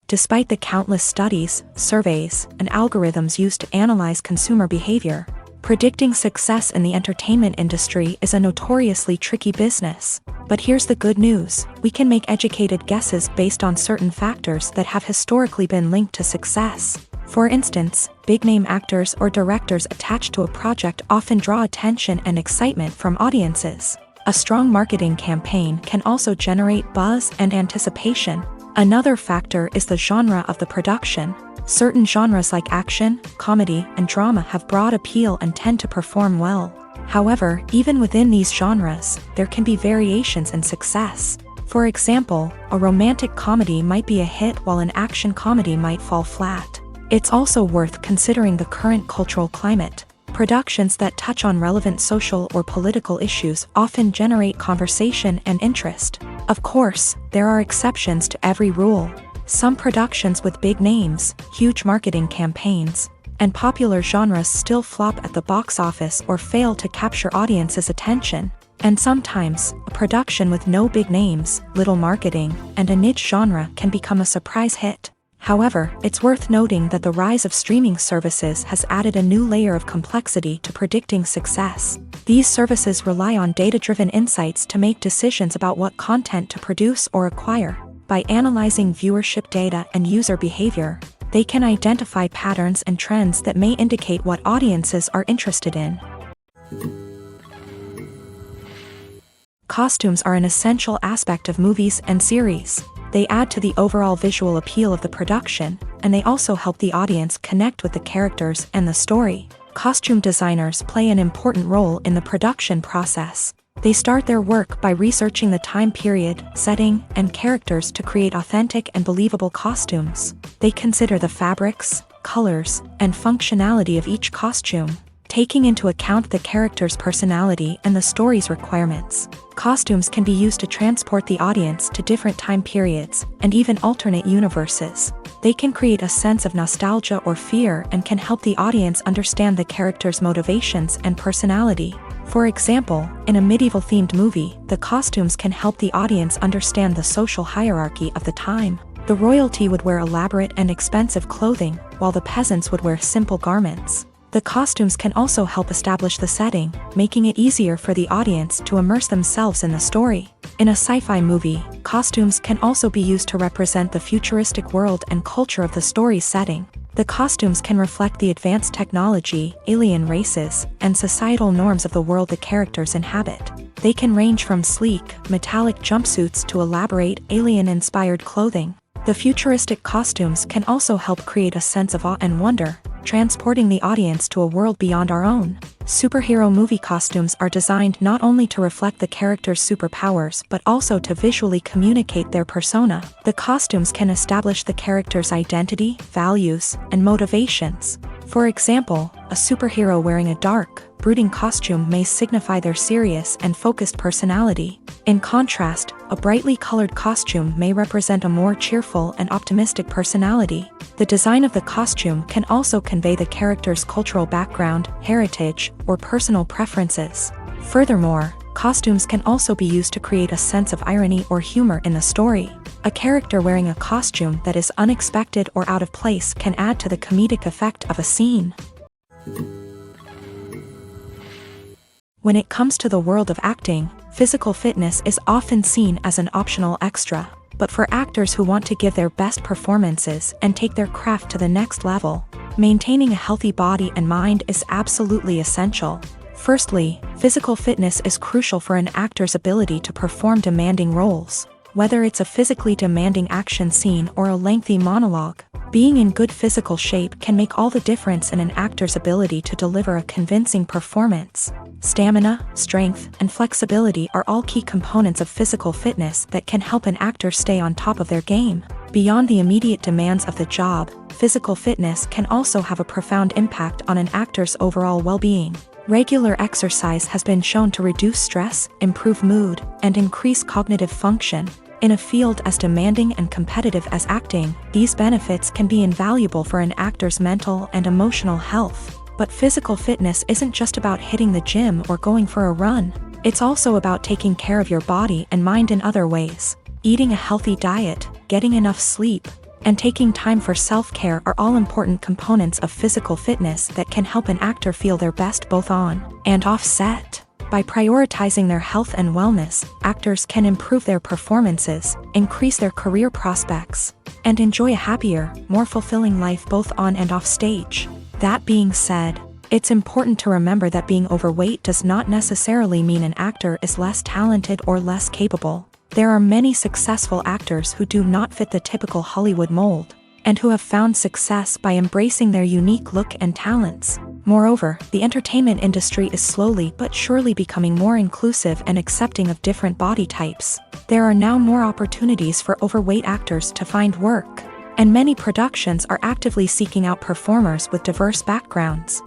Despite the countless studies, surveys, and algorithms used to analyze consumer behavior, predicting success in the entertainment industry is a notoriously tricky business. But here's the good news: we can make educated guesses based on certain factors that have historically been linked to success. For instance, big-name actors or directors attached to a project often draw attention and excitement from audiences. A strong marketing campaign can also generate buzz and anticipation. Another factor is the genre of the production. Certain genres like action, comedy, and drama have broad appeal and tend to perform well. However, even within these genres, there can be variations in success. For example, a romantic comedy might be a hit while an action comedy might fall flat. It's also worth considering the current cultural climate. Productions that touch on relevant social or political issues often generate conversation and interest. Of course, there are exceptions to every rule. Some productions with big names, huge marketing campaigns, and popular genres still flop at the box office or fail to capture audiences' attention. And sometimes, a production with no big names, little marketing, and a niche genre can become a surprise hit. However, it's worth noting that the rise of streaming services has added a new layer of complexity to predicting success. These services rely on data-driven insights to make decisions about what content to produce or acquire. By analyzing viewership data and user behavior, they can identify patterns and trends that may indicate what audiences are interested in. Costumes are an essential aspect of movies and series. They add to the overall visual appeal of the production, and they also help the audience connect with the characters and the story. Costume designers play an important role in the production process. They start their work by researching the time period, setting, and characters to create authentic and believable costumes. They consider the fabrics, colors, and functionality of each costume, taking into account the character's personality and the story's requirements. Costumes can be used to transport the audience to different time periods and even alternate universes. They can create a sense of nostalgia or fear and can help the audience understand the character's motivations and personality. For example, in a medieval-themed movie, the costumes can help the audience understand the social hierarchy of the time. The royalty would wear elaborate and expensive clothing, while the peasants would wear simple garments. The costumes can also help establish the setting, making it easier for the audience to immerse themselves in the story. In a sci-fi movie, costumes can also be used to represent the futuristic world and culture of the story's setting. The costumes can reflect the advanced technology, alien races, and societal norms of the world the characters inhabit. They can range from sleek, metallic jumpsuits to elaborate, alien-inspired clothing. The futuristic costumes can also help create a sense of awe and wonder, transporting the audience to a world beyond our own. Superhero movie costumes are designed not only to reflect the character's superpowers but also to visually communicate their persona. The costumes can establish the character's identity, values, and motivations. For example, a superhero wearing a dark, brooding costume may signify their serious and focused personality. In contrast, a brightly colored costume may represent a more cheerful and optimistic personality. The design of the costume can also convey the character's cultural background, heritage, or personal preferences. Furthermore, costumes can also be used to create a sense of irony or humor in the story. A character wearing a costume that is unexpected or out of place can add to the comedic effect of a scene. When it comes to the world of acting, physical fitness is often seen as an optional extra. But for actors who want to give their best performances and take their craft to the next level, maintaining a healthy body and mind is absolutely essential. Firstly, physical fitness is crucial for an actor's ability to perform demanding roles. Whether it's a physically demanding action scene or a lengthy monologue, being in good physical shape can make all the difference in an actor's ability to deliver a convincing performance. Stamina, strength, and flexibility are all key components of physical fitness that can help an actor stay on top of their game. Beyond the immediate demands of the job, physical fitness can also have a profound impact on an actor's overall well-being. Regular exercise has been shown to reduce stress, improve mood, and increase cognitive function. In a field as demanding and competitive as acting, these benefits can be invaluable for an actor's mental and emotional health. But physical fitness isn't just about hitting the gym or going for a run. It's also about taking care of your body and mind in other ways. Eating a healthy diet, getting enough sleep, and taking time for self-care are all important components of physical fitness that can help an actor feel their best both on and off set. By prioritizing their health and wellness, actors can improve their performances, increase their career prospects, and enjoy a happier, more fulfilling life both on and off stage. That being said, it's important to remember that being overweight does not necessarily mean an actor is less talented or less capable. There are many successful actors who do not fit the typical Hollywood mold, and who have found success by embracing their unique look and talents. Moreover, the entertainment industry is slowly but surely becoming more inclusive and accepting of different body types. There are now more opportunities for overweight actors to find work, and many productions are actively seeking out performers with diverse backgrounds.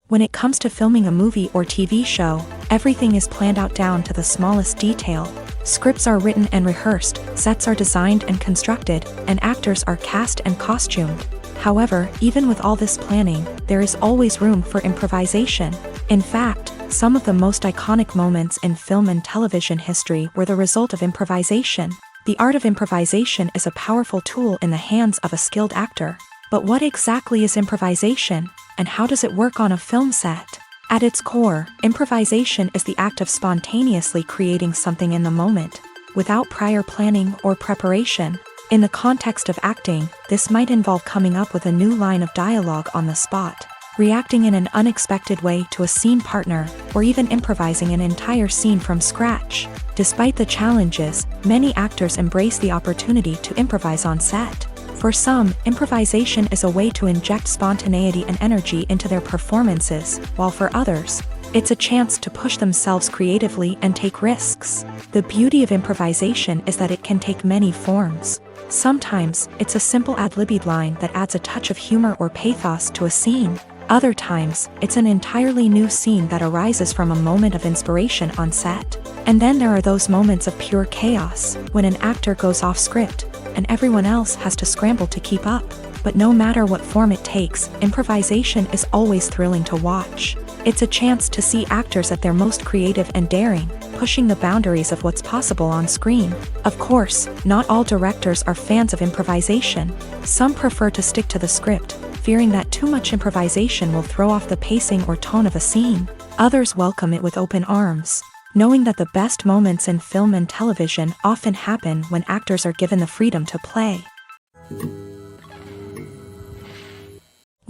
When it comes to filming a movie or TV show, everything is planned out down to the smallest detail. Scripts are written and rehearsed, sets are designed and constructed, and actors are cast and costumed. However, even with all this planning, there is always room for improvisation. In fact, some of the most iconic moments in film and television history were the result of improvisation. The art of improvisation is a powerful tool in the hands of a skilled actor. But what exactly is improvisation, and how does it work on a film set? At its core, improvisation is the act of spontaneously creating something in the moment, without prior planning or preparation. In the context of acting, this might involve coming up with a new line of dialogue on the spot, reacting in an unexpected way to a scene partner, or even improvising an entire scene from scratch. Despite the challenges, many actors embrace the opportunity to improvise on set. For some, improvisation is a way to inject spontaneity and energy into their performances, while for others, it's a chance to push themselves creatively and take risks. The beauty of improvisation is that it can take many forms. Sometimes, it's a simple ad-libbed line that adds a touch of humor or pathos to a scene. Other times, it's an entirely new scene that arises from a moment of inspiration on set. And then there are those moments of pure chaos, when an actor goes off script, and everyone else has to scramble to keep up. But no matter what form it takes, improvisation is always thrilling to watch. It's a chance to see actors at their most creative and daring, pushing the boundaries of what's possible on screen. Of course, not all directors are fans of improvisation. Some prefer to stick to the script, fearing that too much improvisation will throw off the pacing or tone of a scene. Others welcome it with open arms, knowing that the best moments in film and television often happen when actors are given the freedom to play.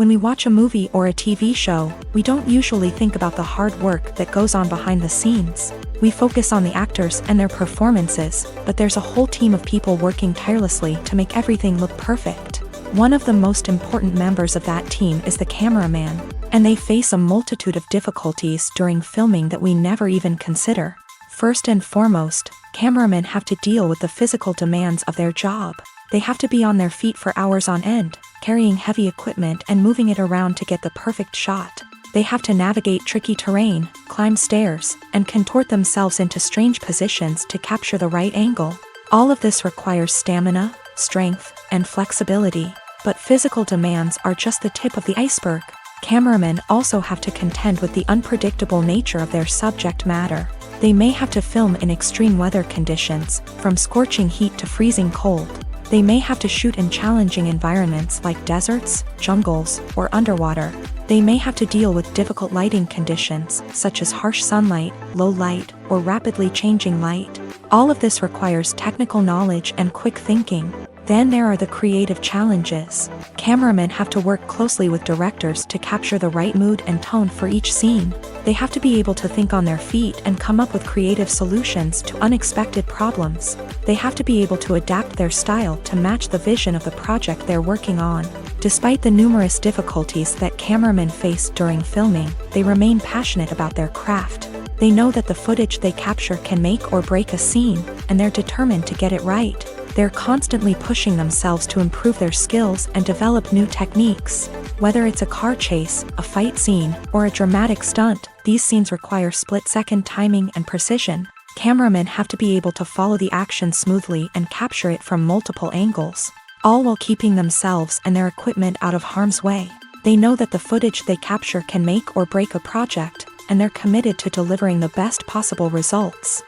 When we watch a movie or a TV show, we don't usually think about the hard work that goes on behind the scenes. We focus on the actors and their performances, but there's a whole team of people working tirelessly to make everything look perfect. One of the most important members of that team is the cameraman, and they face a multitude of difficulties during filming that we never even consider. First and foremost, cameramen have to deal with the physical demands of their job. They have to be on their feet for hours on end, carrying heavy equipment and moving it around to get the perfect shot. They have to navigate tricky terrain, climb stairs, and contort themselves into strange positions to capture the right angle. All of this requires stamina, strength, and flexibility. But physical demands are just the tip of the iceberg. Cameramen also have to contend with the unpredictable nature of their subject matter. They may have to film in extreme weather conditions, from scorching heat to freezing cold. They may have to shoot in challenging environments like deserts, jungles, or underwater. They may have to deal with difficult lighting conditions, such as harsh sunlight, low light, or rapidly changing light. All of this requires technical knowledge and quick thinking. Then there are the creative challenges. Cameramen have to work closely with directors to capture the right mood and tone for each scene. They have to be able to think on their feet and come up with creative solutions to unexpected problems. They have to be able to adapt their style to match the vision of the project they're working on. Despite the numerous difficulties that cameramen face during filming, they remain passionate about their craft. They know that the footage they capture can make or break a scene, and they're determined to get it right. They're constantly pushing themselves to improve their skills and develop new techniques. Whether it's a car chase, a fight scene, or a dramatic stunt, these scenes require split-second timing and precision. Cameramen have to be able to follow the action smoothly and capture it from multiple angles, all while keeping themselves and their equipment out of harm's way. They know that the footage they capture can make or break a project, and they're committed to delivering the best possible results.